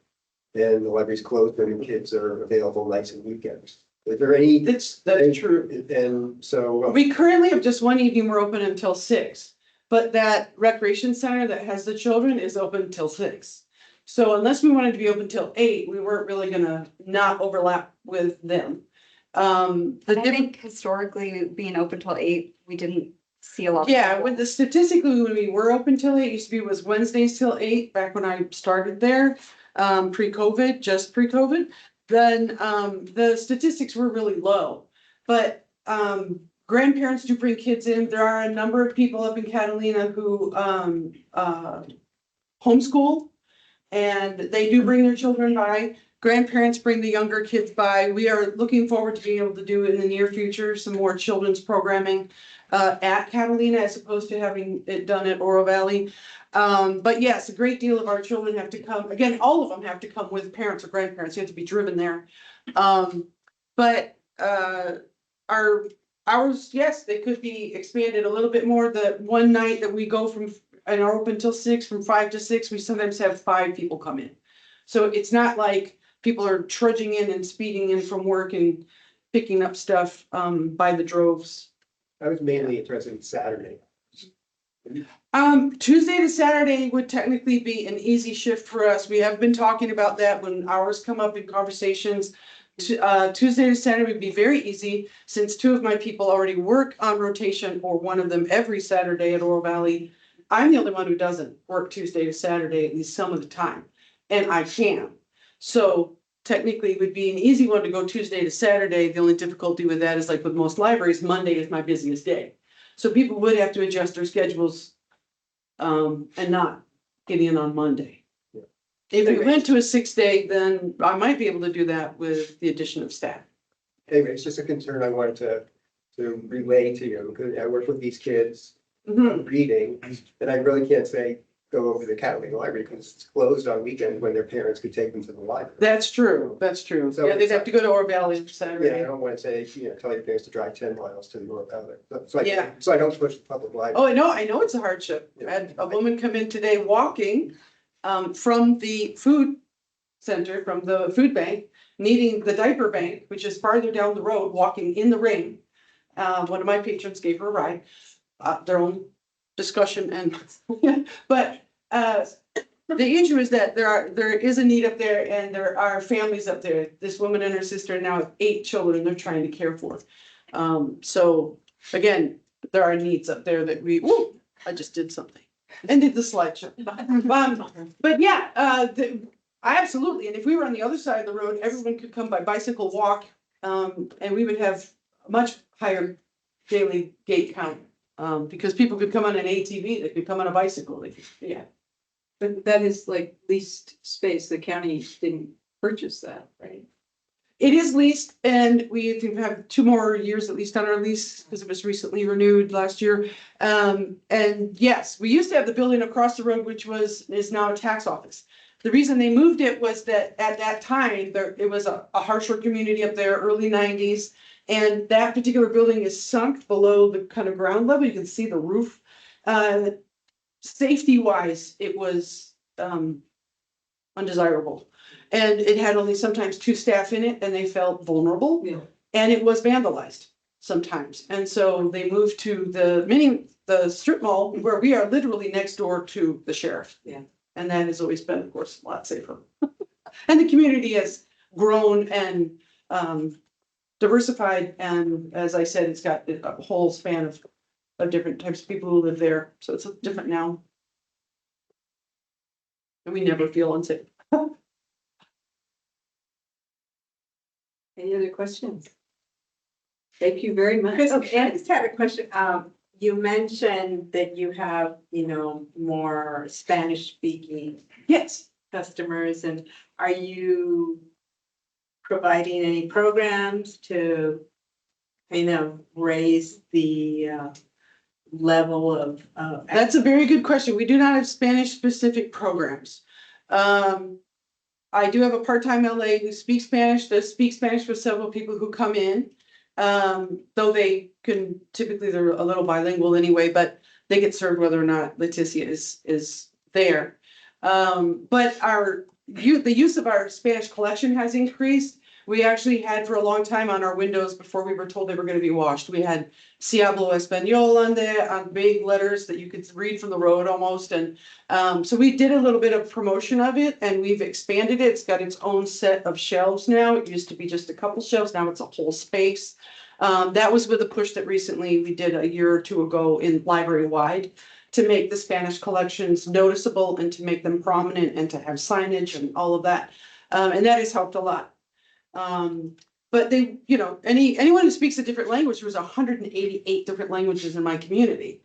Speaker 3: and the library's closed when the kids are available nights and weekends. Is there any?
Speaker 9: That's true.
Speaker 3: And so.
Speaker 9: We currently have just one evening, we're open until 6, but that recreation center that has the children is open till 6. So unless we wanted to be open till 8, we weren't really gonna not overlap with them.
Speaker 8: I think historically being open till 8, we didn't see a lot.
Speaker 9: Yeah, statistically, when we were open till 8, used to be was Wednesdays till 8, back when I started there, pre-COVID. Then the statistics were really low. But grandparents do bring kids in. There are a number of people up in Catalina who homeschool, and they do bring their children by. Grandparents bring the younger kids by. We are looking forward to being able to do in the near future some more children's programming at Catalina as opposed to having it done at Oro Valley. But yes, a great deal of our children have to come. Again, all of them have to come with parents or grandparents. You have to be driven there. But our hours, yes, they could be expanded a little bit more. The one night that we go from and are open till 6, from 5 to 6, we sometimes have 5 people come in. So it's not like people are trudging in and speeding in from work and picking up stuff by the droves.
Speaker 3: I was mainly interested in Saturday.
Speaker 9: Tuesday to Saturday would technically be an easy shift for us. We have been talking about that when hours come up in conversations. Tuesday to Saturday would be very easy since 2 of my people already work on rotation or one of them every Saturday at Oro Valley. I'm the only one who doesn't work Tuesday to Saturday, at least some of the time, and I can. So technically it would be an easy one to go Tuesday to Saturday. The only difficulty with that is like with most libraries, Monday is my busiest day. So people would have to adjust their schedules and not get in on Monday.
Speaker 3: Yeah.
Speaker 9: If we went to a 6-day, then I might be able to do that with the addition of staff.
Speaker 3: Anyway, it's just a concern I wanted to relay to you, because I work with these kids reading, and I really can't say, go over to the Catalina Library because it's closed on weekends when their parents could take them to the library.
Speaker 9: That's true, that's true.
Speaker 3: So
Speaker 9: Yeah, they'd have to go to Oro Valley for
Speaker 3: Yeah, I
Speaker 9: Saturday.
Speaker 3: don't want to say, tell your parents to drive 10 miles to the Oro Valley.
Speaker 9: Yeah.
Speaker 3: So I don't push the public library.
Speaker 9: Oh, I know it's a hardship. I had a woman come in today walking from the food center, from the food bank, needing the diaper bank, which is farther down the road, walking in the rain. One of my patrons gave her a ride, their own discussion and, but the issue is that there is a need up there and there are families up there. This woman and her sister now have 8 children they're trying to care for. So again, there are needs up there that I just did something. and did the slideshow. But yeah, I absolutely, and if we were on the other side of the road, everyone could come by bicycle, walk, and we would have a much higher daily gait count. Because people could come on an ATV, they could come on a bicycle, yeah.
Speaker 1: But that is like leased space. The county didn't purchase that, right?
Speaker 9: It is leased and we think we have 2 more years at least on our lease because it was recently renewed last year. And yes, we used to have the building across the road, which is now a tax office. The reason they moved it was that at that time, it was a harsher community up there, early 90s. And that particular building is sunk below the kind of ground level. You can see the roof. Safety wise, it was undesirable. And it had only sometimes 2 staff in it and they felt vulnerable.
Speaker 1: Yeah.
Speaker 9: And it was vandalized sometimes. And so they moved to the strip mall where we are literally next door to the sheriff.
Speaker 1: Yeah.
Speaker 9: And that has always been, of course, a lot safer. And the community has grown and diversified. And as I said, it's got a whole span of different types of people who live there. So it's different now. And we never feel unsafe.
Speaker 1: Any other questions? Thank you very much.
Speaker 15: Okay, I just had a question. You mentioned that you have, more Spanish speaking
Speaker 9: Yes.
Speaker 15: customers, and are you providing any programs to kind of raise the level of?
Speaker 9: That's a very good question. We do not have Spanish specific programs. I do have a part-time LA who speaks Spanish, does speak Spanish for several people who come in. Though they can, typically they're a little bilingual anyway, but they get served whether or not Leticia is there. But the use of our Spanish collection has increased. We actually had for a long time on our windows before we were told they were going to be washed. We had "Si hablo español" on there on big letters that you could read from the road almost. And so we did a little bit of promotion of it and we've expanded it. It's got its own set of shelves now. It used to be just a couple shelves. Now it's a whole space. That was with a push that recently we did a year or 2 ago in library wide to make the Spanish collections noticeable and to make them prominent and to have signage and all of that. And that has helped a lot. But they, anyone who speaks a different language, there was 188 different languages in my community.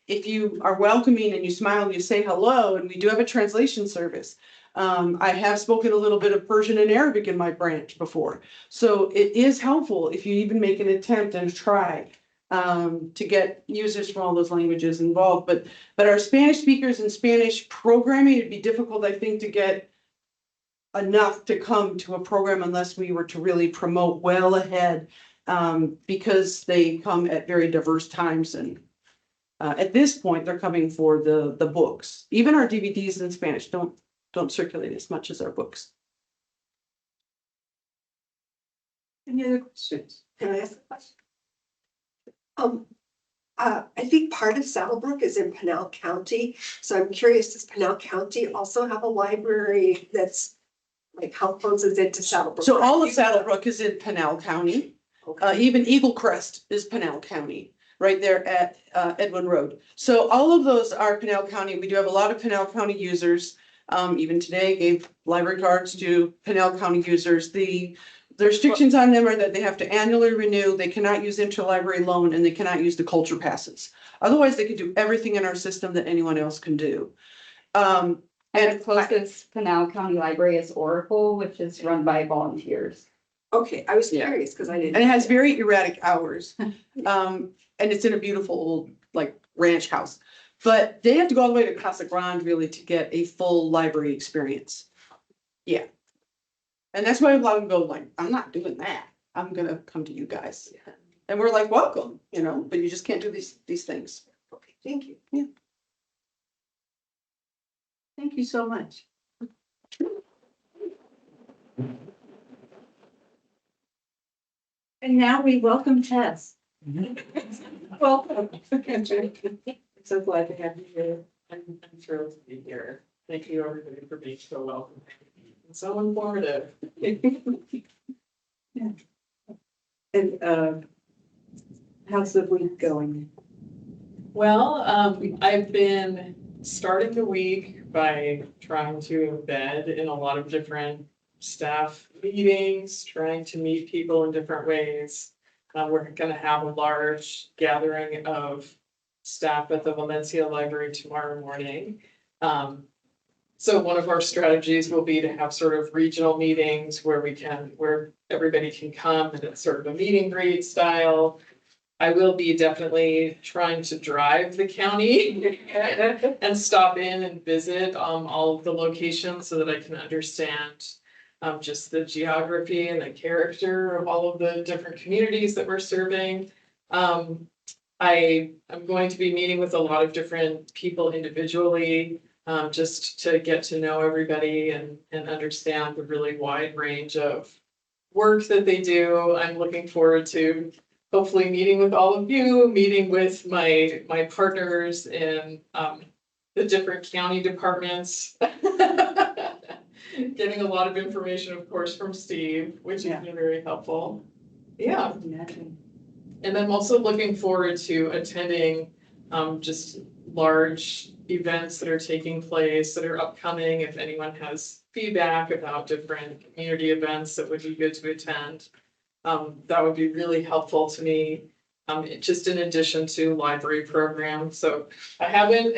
Speaker 9: If you are welcoming and you smile and you say hello, and we do have a translation service. I have spoken a little bit of Persian and Arabic in my branch before. So it is helpful if you even make an attempt and try to get users from all those languages involved. But our Spanish speakers and Spanish programming, it'd be difficult, I think, to get enough to come to a program unless we were to really promote well ahead, because they come at very diverse times. And at this point, they're coming for the books. Even our DVDs in Spanish don't circulate as much as our books.
Speaker 1: Any other questions?
Speaker 6: Can I ask a question? I think part of Saddlebrook is in Pinal County, so I'm curious, does Pinal County also have a library that's like, how close is it to Saddlebrook?
Speaker 9: So all of Saddlebrook is in Pinal County. Even Eagle Crest is Pinal County, right there at Edwin Road. So all of those are Pinal County. We do have a lot of Pinal County users. Even today gave library cards to Pinal County users. The restrictions on them are that they have to annually renew, they cannot use interlibrary loan, and they cannot use the culture passes. Otherwise, they can do everything in our system that anyone else can do.
Speaker 8: And the closest Pinal County Library is Oracle, which is run by volunteers.
Speaker 6: Okay, I was curious because I didn't.
Speaker 9: And it has very erratic hours. And it's in a beautiful old ranch house. But they have to go all the way to Casa Grande really to get a full library experience. Yeah. And that's why a lot of them go I'm not doing that. I'm gonna come to you guys. And we're welcome, but you just can't do these things.
Speaker 6: Okay, thank you.
Speaker 9: Yeah.
Speaker 1: Thank you so much. And now we welcome Tess. Welcome.
Speaker 16: So glad to have you here. I'm thrilled to be here. Thank you everybody for being so welcoming and so informative.
Speaker 1: And how's the week going?
Speaker 16: Well, I've been starting the week by trying to embed in a lot of different staff meetings, trying to meet people in different ways. We're gonna have a large gathering of staff at the Valencia Library tomorrow morning. So one of our strategies will be to have sort of regional meetings where where everybody can come and it's sort of a meet and greet style. I will be definitely trying to drive the county and stop in and visit all of the locations so that I can understand just the geography and the character of all of the different communities that we're serving. I am going to be meeting with a lot of different people individually, just to get to know everybody and understand the really wide range of work that they do. I'm looking forward to hopefully meeting with all of you, meeting with my partners in the different county departments. Getting a lot of information, of course, from Steve, which has been very helpful. Yeah. And I'm also looking forward to attending just large events that are taking place, that are upcoming. If anyone has feedback about different community events that would be good to attend, that would be really helpful to me. Just in addition to library programs. So I haven't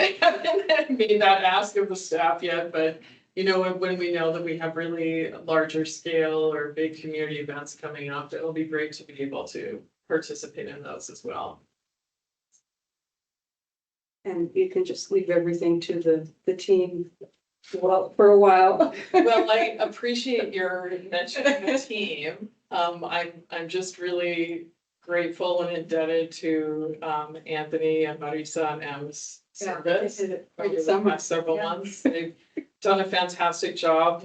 Speaker 16: made that ask of the staff yet, but you know, when we know that we have really larger scale or big community events coming up, it'll be great to be able to participate in those as well.
Speaker 1: And you can just leave everything to the team, well, for a while.
Speaker 16: Well, I appreciate your mentioning the team. I'm just really grateful and indebted to Anthony and Marisa and M's service over the past several months. They've done a fantastic job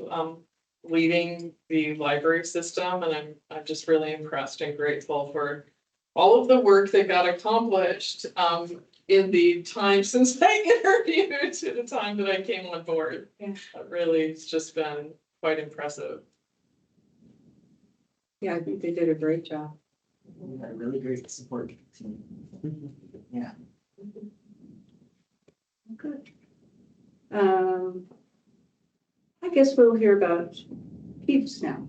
Speaker 16: leading the library system, and I'm just really impressed and grateful for all of the work that got accomplished in the time since I interviewed to the time that I came on board. Really, it's just been quite impressive.
Speaker 1: Yeah, I think they did a great job.
Speaker 11: Yeah, really great support team. Yeah.
Speaker 1: Good. I guess we'll hear about Peeps now.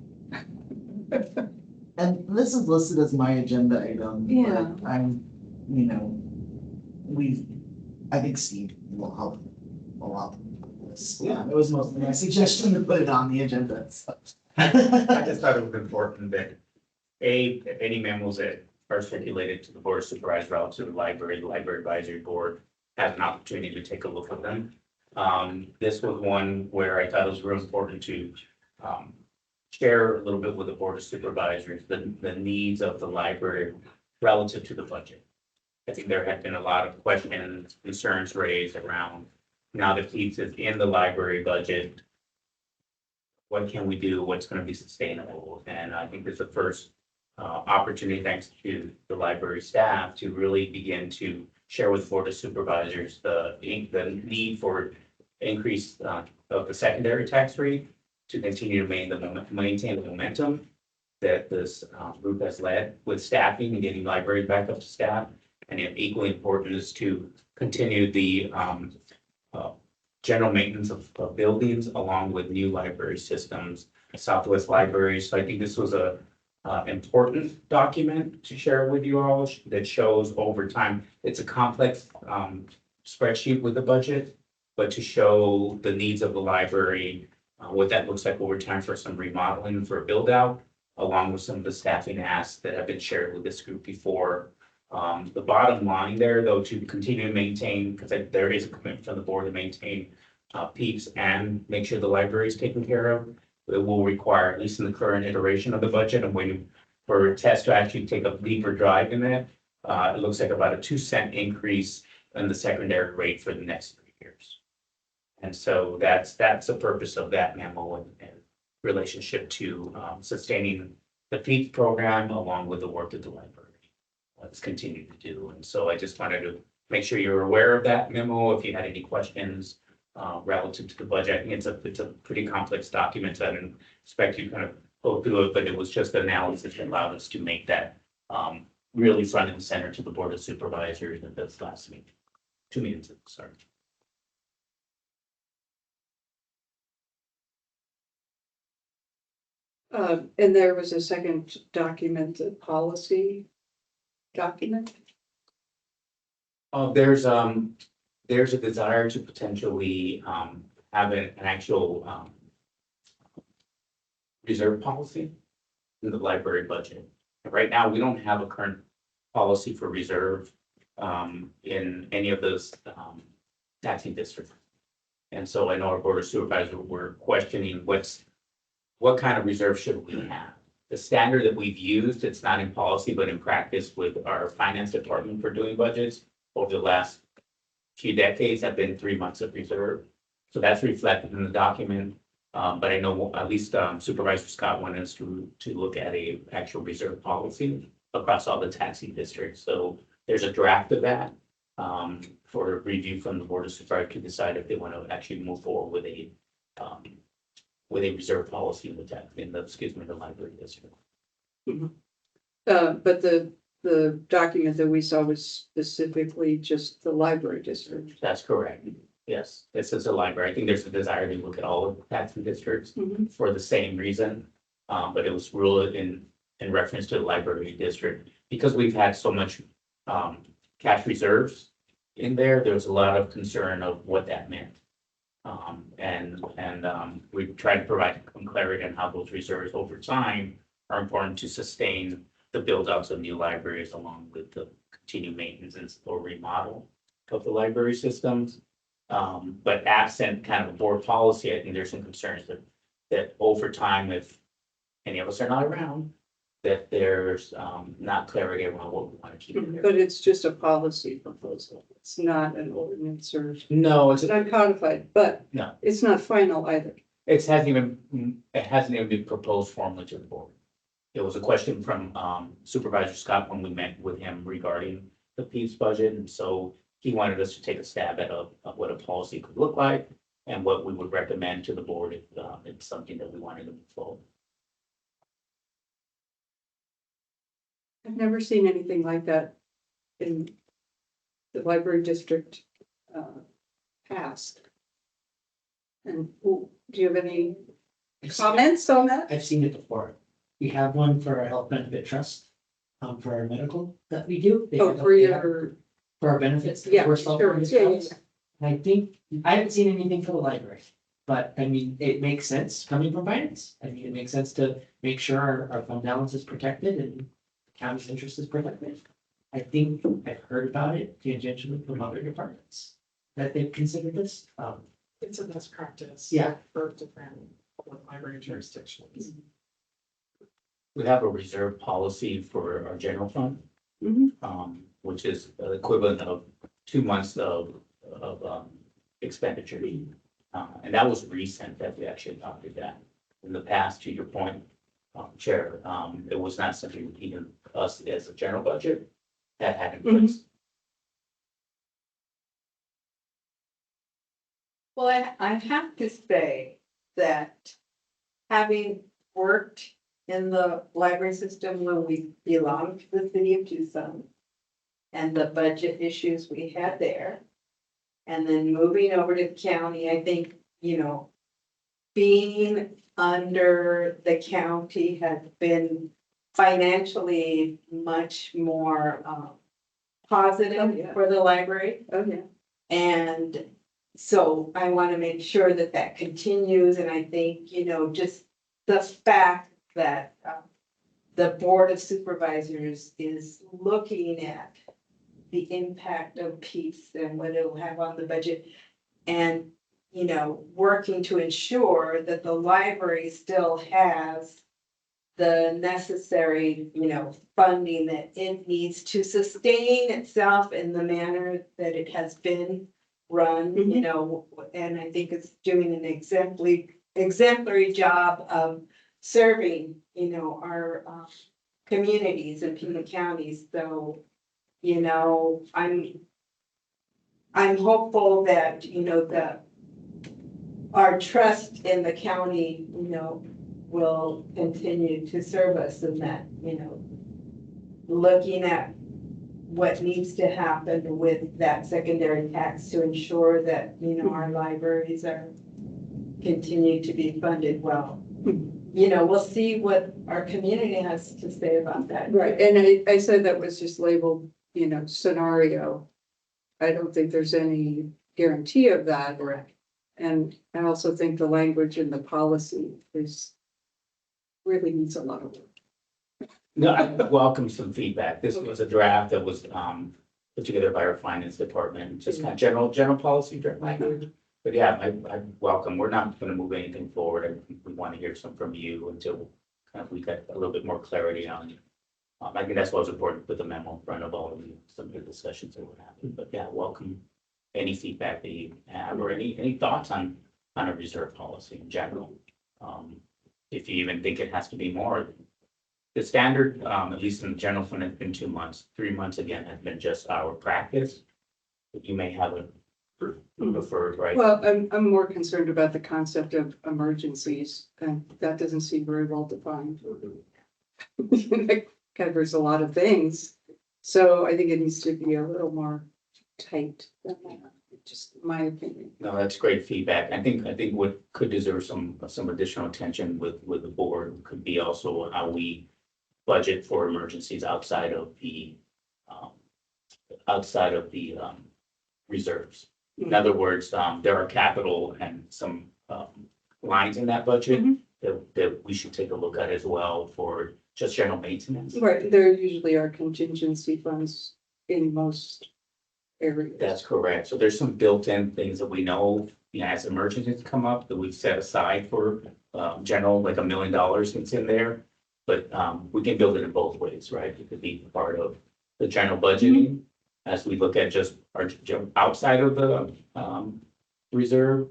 Speaker 11: And this is listed as my agenda item.
Speaker 1: Yeah.
Speaker 11: But I think Steve will help a lot with this. Yeah, it was mostly my suggestion to put it on the agenda. So.
Speaker 17: I just thought it was important that if any memos that are circulated to the board of supervisors relative to the library advisory board has an opportunity to take a look at them. This was one where I thought it was real important to share a little bit with the board of supervisors, the needs of the library relative to the budget. I think there had been a lot of questions, concerns raised around now that Peeps is in the library budget. What can we do? What's going to be sustainable? And I think it's the first opportunity, thanks to the library staff, to really begin to share with Board of Supervisors the need for increase of the secondary tax rate to continue to maintain the momentum that this group has led with staffing and getting libraries back up to staff. And equally important is to continue the general maintenance of buildings along with new library systems, Southwest Libraries. So I think this was a important document to share with you all that shows over time. It's a complex spreadsheet with the budget, but to show the needs of the library, what that looks like over time for some remodeling for a build out, along with some of the staffing asks that have been shared with this group before. The bottom line there, though, to continue to maintain, because there is a commitment from the board to maintain Peeps and make sure the library is taken care of. It will require, at least in the current iteration of the budget, I'm waiting for Tess to actually take a deeper dive in that. It looks like about a 2-cent increase in the secondary rate for the next 3 years. And so that's the purpose of that memo and relationship to sustaining the Peeps program along with the work that the library let's continue to do. And so I just wanted to make sure you're aware of that memo. If you had any questions relative to the budget, I think it's a pretty complex document. I didn't expect you to kind of go through it, but it was just analysis that allowed us to make that really front and center to the board of supervisors at this last meeting. 2 meetings, sorry.
Speaker 1: And there was a second document, a policy document.
Speaker 17: There's a desire to potentially, have an actual, reserve policy in the library budget. Right now, we don't have a current policy for reserve, in any of those, taxing districts. And so I know our board of supervisors were questioning what kind of reserve should we have? The standard that we've used, it's not in policy, but in practice with our finance department for doing budgets over the last few decades have been 3 months of reserve. So that's reflected in the document. But I know at least Supervisor Scott wanted us to look at a actual reserve policy across all the taxing districts. So there's a draft of that for review from the board of supervisors to decide if they want to actually move forward with a reserve policy in the library district.
Speaker 1: But the document that we saw was specifically just the library district.
Speaker 17: That's correct. Yes, this is a library. I think there's a desire to look at all of the taxing districts for the same reason. But it was ruled in reference to the library district because we've had so much cash reserves in there. There was a lot of concern of what that meant. We tried to provide some clarity on how those reserves over time are important to sustain the build outs of new libraries along with the continued maintenance or remodel of the library systems. But absent kind of a board policy, I think there's some concerns that over time, if any of us are not around, that there's not clarity around what we want to keep in there.
Speaker 1: But it's just a policy proposal. It's not an ordinance or.
Speaker 17: No,
Speaker 1: It's not codified, but
Speaker 17: no,
Speaker 1: it's not final either.
Speaker 17: it hasn't even been proposed formally to the board. It was a question from Supervisor Scott when we met with him regarding the PEEPS budget, and so he wanted us to take a stab at what a policy could look like and what we would recommend to the board if it's something that we wanted to move forward.
Speaker 1: I've never seen anything like that in the library district past. And do you have any comments on that?
Speaker 18: I've seen it before. We have one for our health benefit trust, for our medical that we do. They
Speaker 1: Oh,
Speaker 18: have-
Speaker 1: for
Speaker 18: they have-
Speaker 1: your,
Speaker 18: For our benefits. that
Speaker 1: yeah,
Speaker 18: we're
Speaker 1: sure,
Speaker 18: self-funded
Speaker 1: yeah,
Speaker 18: funds. And I think, I haven't seen anything for the library, but I mean, it makes sense coming from finance. I mean, it makes sense to make sure our fund balance is protected and the county's interest is protected. I think I've heard about it tangentially from other departments that they've considered this.
Speaker 16: It's a best practice.
Speaker 18: Yeah.
Speaker 16: For different public library jurisdictions.
Speaker 17: We have a reserve policy for our general fund, which is the equivalent of 2 months of expenditure. And that was recent that we actually adopted that. In the past, to your point, Chair, it was not something even us as a general budget that had in place.
Speaker 15: Well, I have to say that having worked in the library system when we belonged to the city of Tucson and the budget issues we had there, and then moving over to the county, I think, being under the county has been financially much more positive for the library.
Speaker 1: Oh, yeah.
Speaker 15: And so I want to make sure that that continues. And I think, just the fact that the Board of Supervisors is looking at the impact of PEEPS and what it'll have on the budget. And, working to ensure that the library still has the necessary, funding that it needs to sustain itself in the manner that it has been run, and I think it's doing an exemplary job of serving, our communities and Pima counties. So, I'm hopeful that, our trust in the county, will continue to serve us, and that, looking at what needs to happen with that secondary tax to ensure that, you know, our libraries are continue to be funded well. You know, we'll see what our community has to say about that.
Speaker 1: Right, and I said that was just labeled, you know, scenario. I don't think there's any guarantee of that.
Speaker 4: Correct.
Speaker 1: And I also think the language in the policy is really needs a lot of work.
Speaker 17: No, I welcome some feedback. This was a draft that was put together by our finance department, just kind of general policy draft language. But yeah, I welcome, we're not gonna move anything forward. I think we want to hear some from you until kind of we get a little bit more clarity on. I think that's what was important to put the memo in front of all of you, some of the discussions that would happen. But yeah, welcome any feedback that you have or any thoughts on a reserve policy in general. If you even think it has to be more. The standard, at least in the general fund, has been 2 months. 3 months again has been just our practice. But you may have a preferred, right?
Speaker 1: Well, I'm more concerned about the concept of emergencies, and that doesn't seem very well defined. It covers a lot of things, so I think it needs to be a little more tight than that, just my opinion.
Speaker 17: No, that's great feedback. I think what could deserve some additional attention with the board could be also how we budget for emergencies outside of the reserves. In other words, there are capital and some lines in that budget that we should take a look at as well for just general maintenance.
Speaker 1: Right, there usually are contingency funds in most areas.
Speaker 17: That's correct. So there's some built-in things that we know, you know, as emergencies come up that we've set aside for general, like $1 million that's in there. But we can build it in both ways, right? It could be part of the general budgeting as we look at just our outside of the reserve,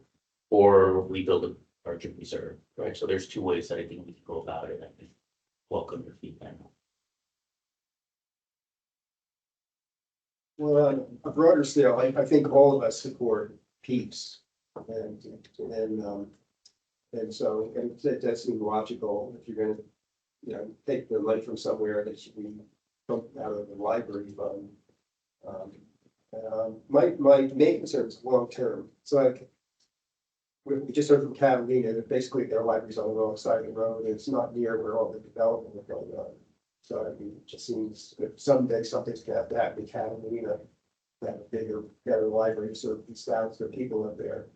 Speaker 17: or we build a larger reserve, right? So there's 2 ways that I think we can go about it. I think welcome your feedback.
Speaker 3: Well, on a broader scale, I think all of us support peace. And so it does seem logical if you're gonna, you know, take the money from somewhere that should be pumped out of the library fund. My main concern is long-term. So we just heard from Catalina that basically their library's on the wrong side of the road. And it's not near where all the development is going on. So I mean, it just seems that someday something's gonna have to happen in Catalina. To have a bigger, better library to serve these thousands of people up there.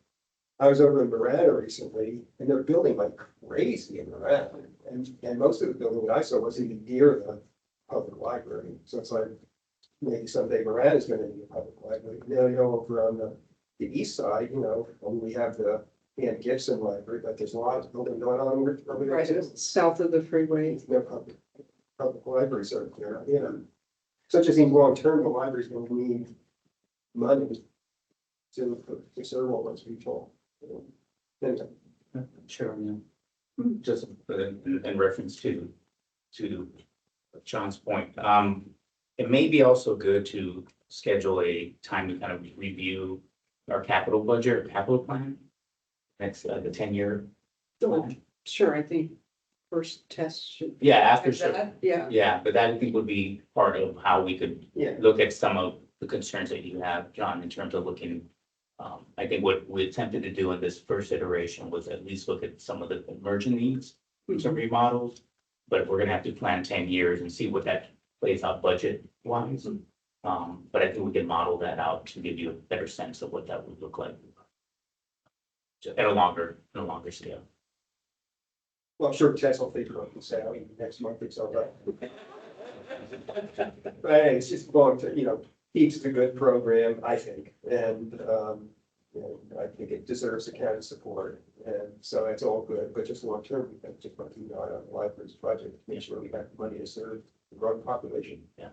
Speaker 3: I was over in Marana recently and they're building like crazy in Marana. And most of the building that I saw wasn't even near the public library. So it's like, maybe someday Marana's gonna be a public library. Now, you know, over on the east side, you know, we have the Ann Gibson Library, but there's a lot of building going on over there
Speaker 1: Right,
Speaker 3: too.
Speaker 1: south of the freeway.
Speaker 3: No public libraries are there, you know. So it just seems long-term, the library's gonna need money to serve all those people. Anyway.
Speaker 17: Sure, yeah. Just in reference to John's point, it may be also good to schedule a time to kind of review our capital budget or capital plan. Next, the 10-year.
Speaker 1: Sure, I think first test should.
Speaker 17: Yeah, after.
Speaker 1: that, yeah.
Speaker 17: Yeah, but that I think would be part of how we could look at some of the concerns that you have, John, in terms of looking. I think what we attempted to do in this first iteration was at least look at some of the emergent needs, some remodels. But we're gonna have to plan 10 years and see what that plays out budget wise. But I think we can model that out to give you a better sense of what that would look like. At a longer scale.
Speaker 3: Well, I'm sure Tess will figure out the salary next month or so, but. But hey, it's just going to, you know, Pete's a good program, I think, and, you know, I think it deserves the county support, and so it's all good, but just long term, we have to put an eye on the library's budget, make sure we have money to serve the growing population.
Speaker 17: Yeah.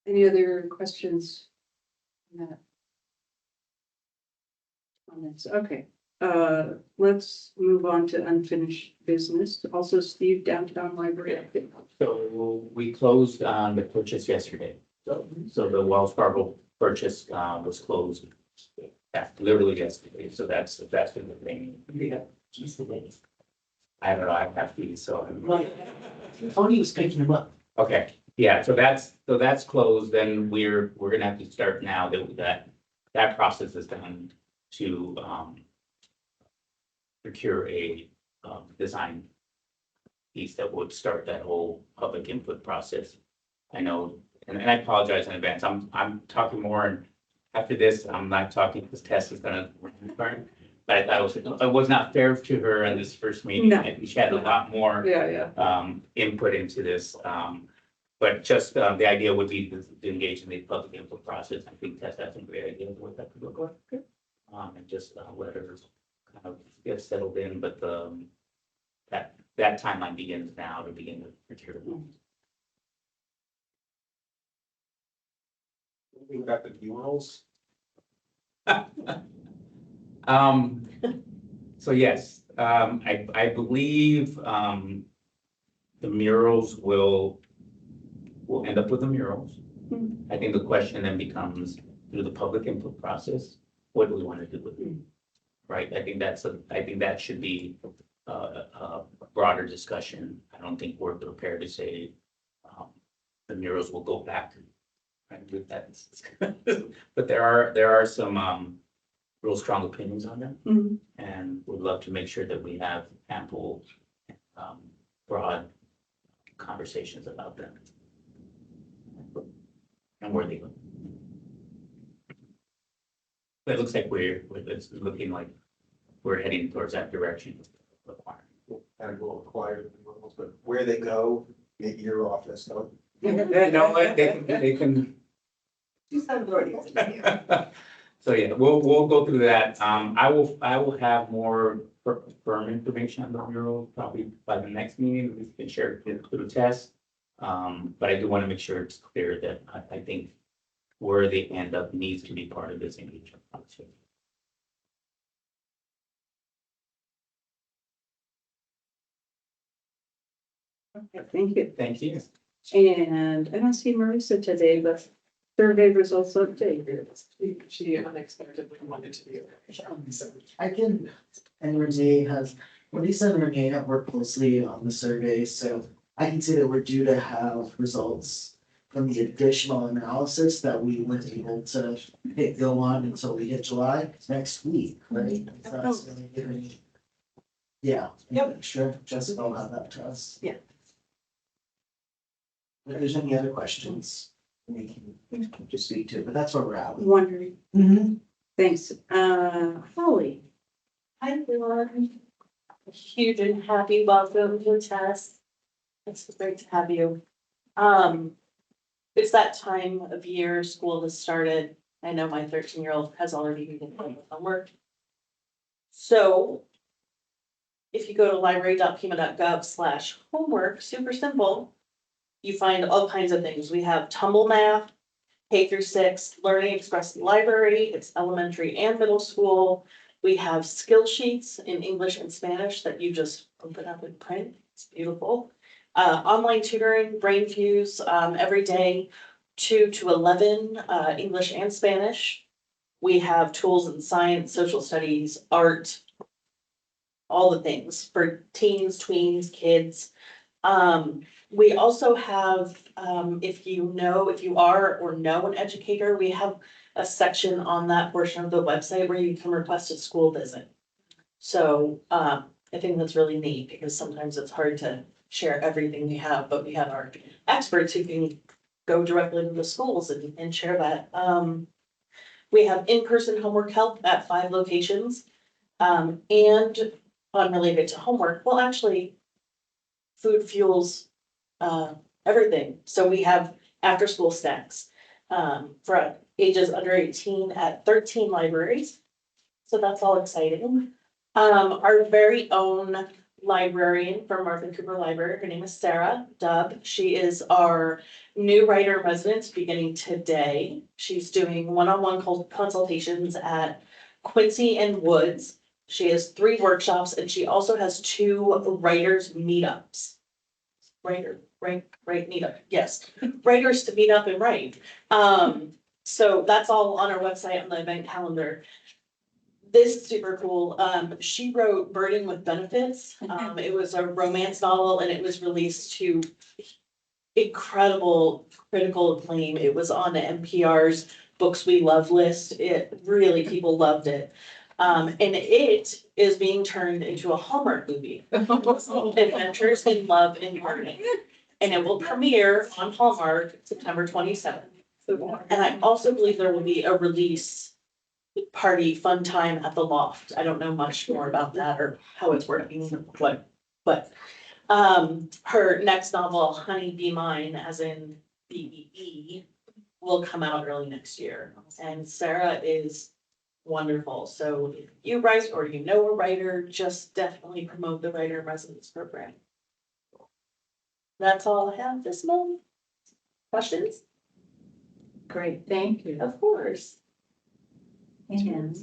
Speaker 1: Any other questions? Comments, okay. Let's move on to unfinished business. Also, Steve, downtown library.
Speaker 17: So we closed on the purchase yesterday. So the Wells Fargo purchase was closed Yeah, literally yesterday, so that's the thing.
Speaker 18: Yeah, geez, the days.
Speaker 17: I don't know, I have these, so.
Speaker 18: Tony was picking him up.
Speaker 17: Okay, yeah, so that's closed, then we're gonna have to start now that process is done to, procure a, design piece that would start that whole public input process. I know, and I apologize in advance, I'm talking more, and after this, I'm not talking because Tess is gonna learn. But I thought it was not fair to her in this first meeting.
Speaker 1: No.
Speaker 17: I think she had a lot more
Speaker 1: Yeah.
Speaker 17: input into this. But just the idea would be to engage in the public input process. I think Tess has some great ideas of what that could look like. And just let her kind of get settled in, but that timeline begins now to begin with material.
Speaker 3: Moving back to murals.
Speaker 17: So yes, I believe, the murals will end up with the murals. I think the question then becomes, through the public input process, what do we want to do with it? Right, I think that should be a broader discussion. I don't think we're prepared to say, the murals will go back. Right, with that, but there are some, real strong opinions on them.
Speaker 1: Mhm.
Speaker 17: And we'd love to make sure that we have ample, broad conversations about them. And where they go. But it looks like it's looking like we're heading towards that direction.
Speaker 3: And we'll acquire the murals, but where they go, maybe your office, no?
Speaker 17: Yeah, no, they can. So yeah, we'll go through that. I will have more firm information on the mural probably by the next meeting. We can share it through Tess. But I do want to make sure it's clear that I think where they end up needs to be part of this engagement process.
Speaker 1: Okay, thank you.
Speaker 17: Thank you.
Speaker 1: And I don't see Marissa today, but survey results update.
Speaker 16: She unexpectedly wanted to be here.
Speaker 11: I can, and Renee Lisa and Renee have worked closely on the survey, so I can say that we're due to have results from the additional analysis that we weren't able to go on until we hit July next week, right? So that's gonna give me. Yeah.
Speaker 4: Yep.
Speaker 11: Sure, Jessica will have that to us.
Speaker 4: Yeah.
Speaker 11: If there's any other questions, we can just speak to, but that's where we're at.
Speaker 1: Wondering.
Speaker 11: Mm-hmm.
Speaker 1: Thanks. Holly.
Speaker 7: Hi, everyone. A huge and happy welcome to Tess. It's great to have you. It's that time of year, school has started. I know my 13-year-old has already been doing homework. So if you go to library.pima.gov/homework, super simple, you find all kinds of things. We have Tumble Math, K-6, Learning Express Library, it's elementary and middle school. We have skill sheets in English and Spanish that you just open up and print. It's beautiful. Online tutoring, BrainFuse, every day, 2 to 11, English and Spanish. We have tools in science, social studies, art, all the things for teens, tweens, kids. We also have, if you are or know an educator, we have a section on that portion of the website where you can request a school visit. So I think that's really neat because sometimes it's hard to share everything we have, but we have our experts who can go directly to the schools and share that. We have in-person homework help at 5 locations. And unrelated to homework, well, actually, food fuels everything. So we have after-school snacks for ages under 18 at 13 libraries. So that's all exciting. Our very own librarian from Martha Cooper Library, her name is Sarah Dubb. She is our new writer in residence beginning today. She's doing one-on-one consultations at Quincy and Woods. She has 3 workshops and she also has 2 writers meetups. Write meetup, yes. Writers to meet up and write. So that's all on our website on the event calendar. This is super cool. She wrote Burden with Benefits. It was a romance novel and it was released to incredible critical acclaim. It was on the NPR's Books We Love list. It really, people loved it. And it is being turned into a Hallmark movie. Adventures in Love and Burden. And it will premiere on Hallmark September 27th. And I also believe there will be a release party fun time at the Loft. I don't know much more about that or how it's working, but her next novel, Honey Be Mine, as in BEE, will come out early next year. And Sarah is wonderful. So if you write or you know a writer, just definitely promote the Writer in Residence program. That's all I have this moment. Questions?
Speaker 1: Great, thank you.
Speaker 7: Of course.
Speaker 1: And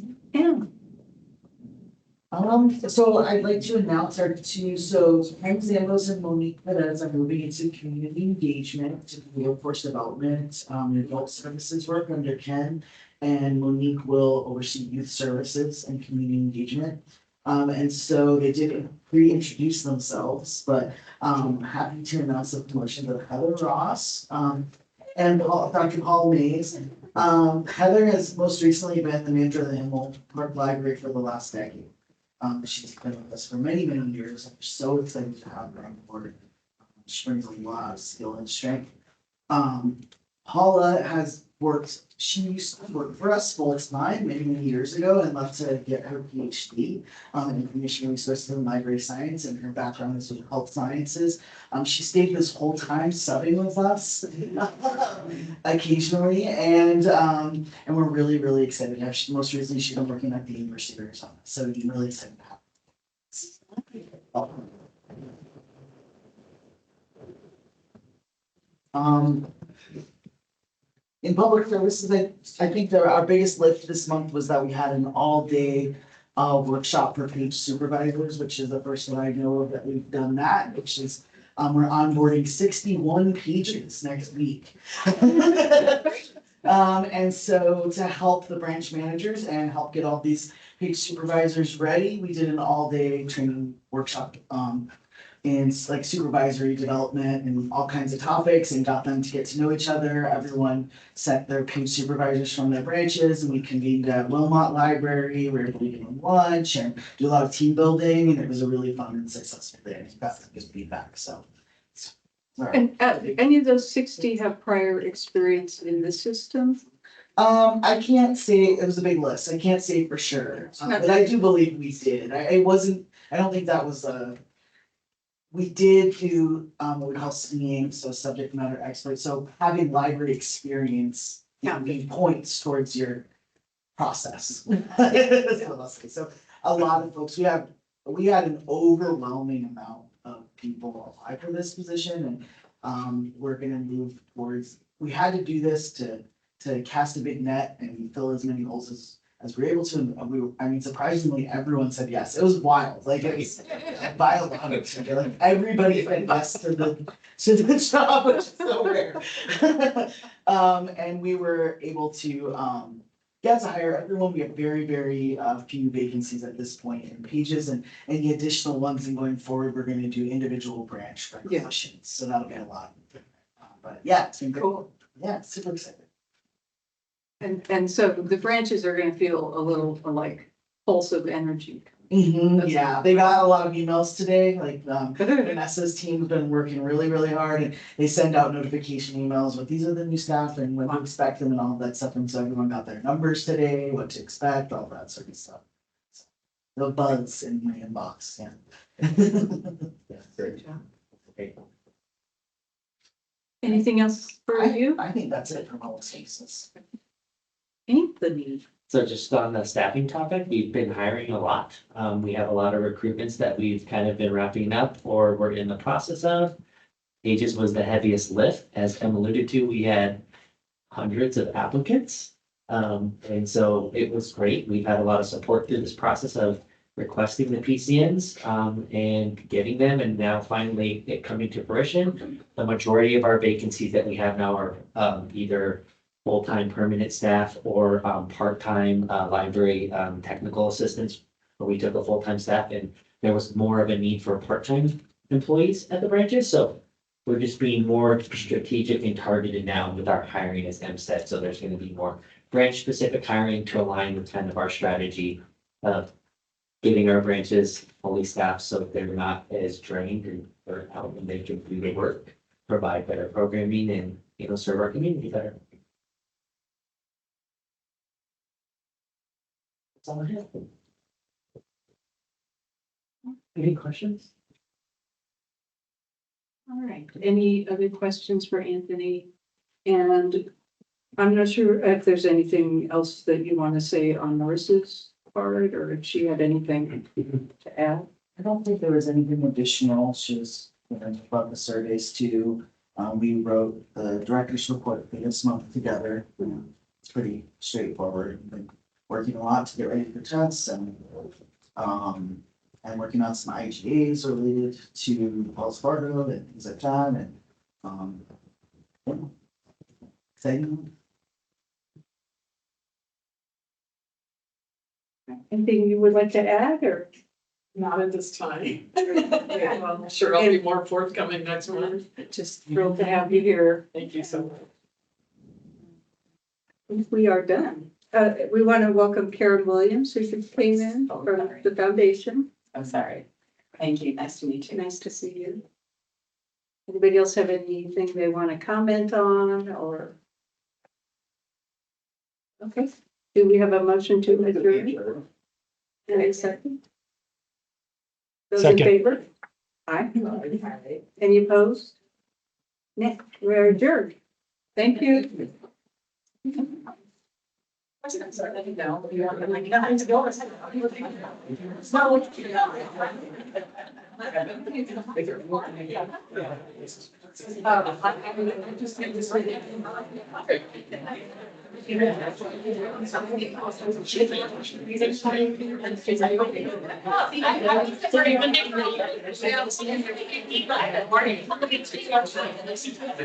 Speaker 11: So I'd like to announce our two, so Frank Zambos and Monique Perez are moving into community engagement, to workforce development, and adult services work under Ken. And Monique will oversee youth services and community engagement. And so they did reintroduce themselves, but happy to announce the promotion of Heather Ross, and Dr. Paul Mays. Heather has most recently been the manager of the Himmel Park Library for the last decade. She's been with us for many, many years. I'm so excited to have her on board. She brings a lot of skill and strength. Paula has worked, she used to work for us full time many, many years ago and left to get her PhD in information resources and library science, and her background is in health sciences. She stayed this whole time subbing with us occasionally, and we're really, really excited to have. Most recently, she's been working at the University of Arizona, so we're really excited to have her. In public services, I think our biggest lift this month was that we had an all-day workshop for page supervisors, which is the first that I know of that we've done that, which is we're onboarding 61 pages next week. And so to help the branch managers and help get all these page supervisors ready, we did an all-day training workshop in like supervisory development and all kinds of topics, and got them to get to know each other. Everyone sent their page supervisors from their branches, and we convened at Wilmot Library. We were able to give them lunch and do a lot of team building, and it was a really fun and successful day. And got some good feedback, so.
Speaker 1: And any of those 60 have prior experience in the system?
Speaker 11: I can't say, it was a big list. I can't say for sure, but I do believe we did. I don't think that was we did do what we call SMEing, so subject matter expert. So having library experience points towards your process. So a lot of folks, we had an overwhelming amount of people apply for this position, and we're gonna move towards, we had to do this to cast a big net and fill as many holes as we're able to. And surprisingly, everyone said yes. It was wild. Like, it was by a lot of, like, everybody said yes to the job, which is so rare. And we were able to get to hire everyone. We have very, very few vacancies at this point in pages, and the additional ones, and going forward, we're going to do individual branch positions. So that'll be a lot. But yeah, it's been great. Cool. Yeah, super excited.
Speaker 1: And so the branches are gonna feel a little like pulse of energy.
Speaker 11: Yeah, they got a lot of emails today, like Vanessa's team's been working really, really hard, and they send out notification emails with these are the new staff and what to expect them and all of that stuff, and so everyone got their numbers today, what to expect, all that sort of stuff. So, the buzz in my inbox, yeah. Yeah, great job. Okay.
Speaker 1: Anything else for you?
Speaker 11: I think that's it for all cases.
Speaker 1: Anthony.
Speaker 18: So just on the staffing topic, we've been hiring a lot. We have a lot of recruitments that we've kind of been wrapping up or we're in the process of. Pages was the heaviest lift. As Em alluded to, we had hundreds of applicants. And so it was great. We've had a lot of support through this process of requesting the PCNs and getting them, and now finally it coming to fruition. The majority of our vacancies that we have now are either full-time permanent staff or part-time library technical assistants. But we took a full-time staff and there was more of a need for part-time employees at the branches, so we're just being more strategic and targeted now with our hiring as MSED. So there's gonna be more branch-specific hiring to align with kind of our strategy of getting our branches fully staffed so they're not as drained and burnt out when they can do the work, provide better programming and, you know, serve our community better. That's all I have. Any questions?
Speaker 1: All right, any other questions for Anthony? And I'm not sure if there's anything else that you want to say on Marissa's part, or if she had anything to add.
Speaker 11: I don't think there was anything additional. She was, about the surveys too. We wrote the director's report for this month together. It's pretty straightforward. We've been working a lot to get ready for tests and working on some IGAs related to Wells Fargo and things like that. And exciting.
Speaker 1: Anything you would like to add, or?
Speaker 16: Not at this time.
Speaker 1: Yeah, well,
Speaker 16: I'm sure I'll be more forthcoming next month.
Speaker 1: just thrilled to have you here.
Speaker 16: Thank you so much.
Speaker 1: We are done. We want to welcome Karen Williams, who just came in from the foundation.
Speaker 19: I'm sorry. Thank you. Nice to meet you.
Speaker 1: Nice to see you. Anybody else have anything they want to comment on, or? Okay, do we have a motion to adjourn? And a second? Those in
Speaker 10: Second.
Speaker 1: favor? Aye. Any opposed? Nick, we're adjourned. Thank you.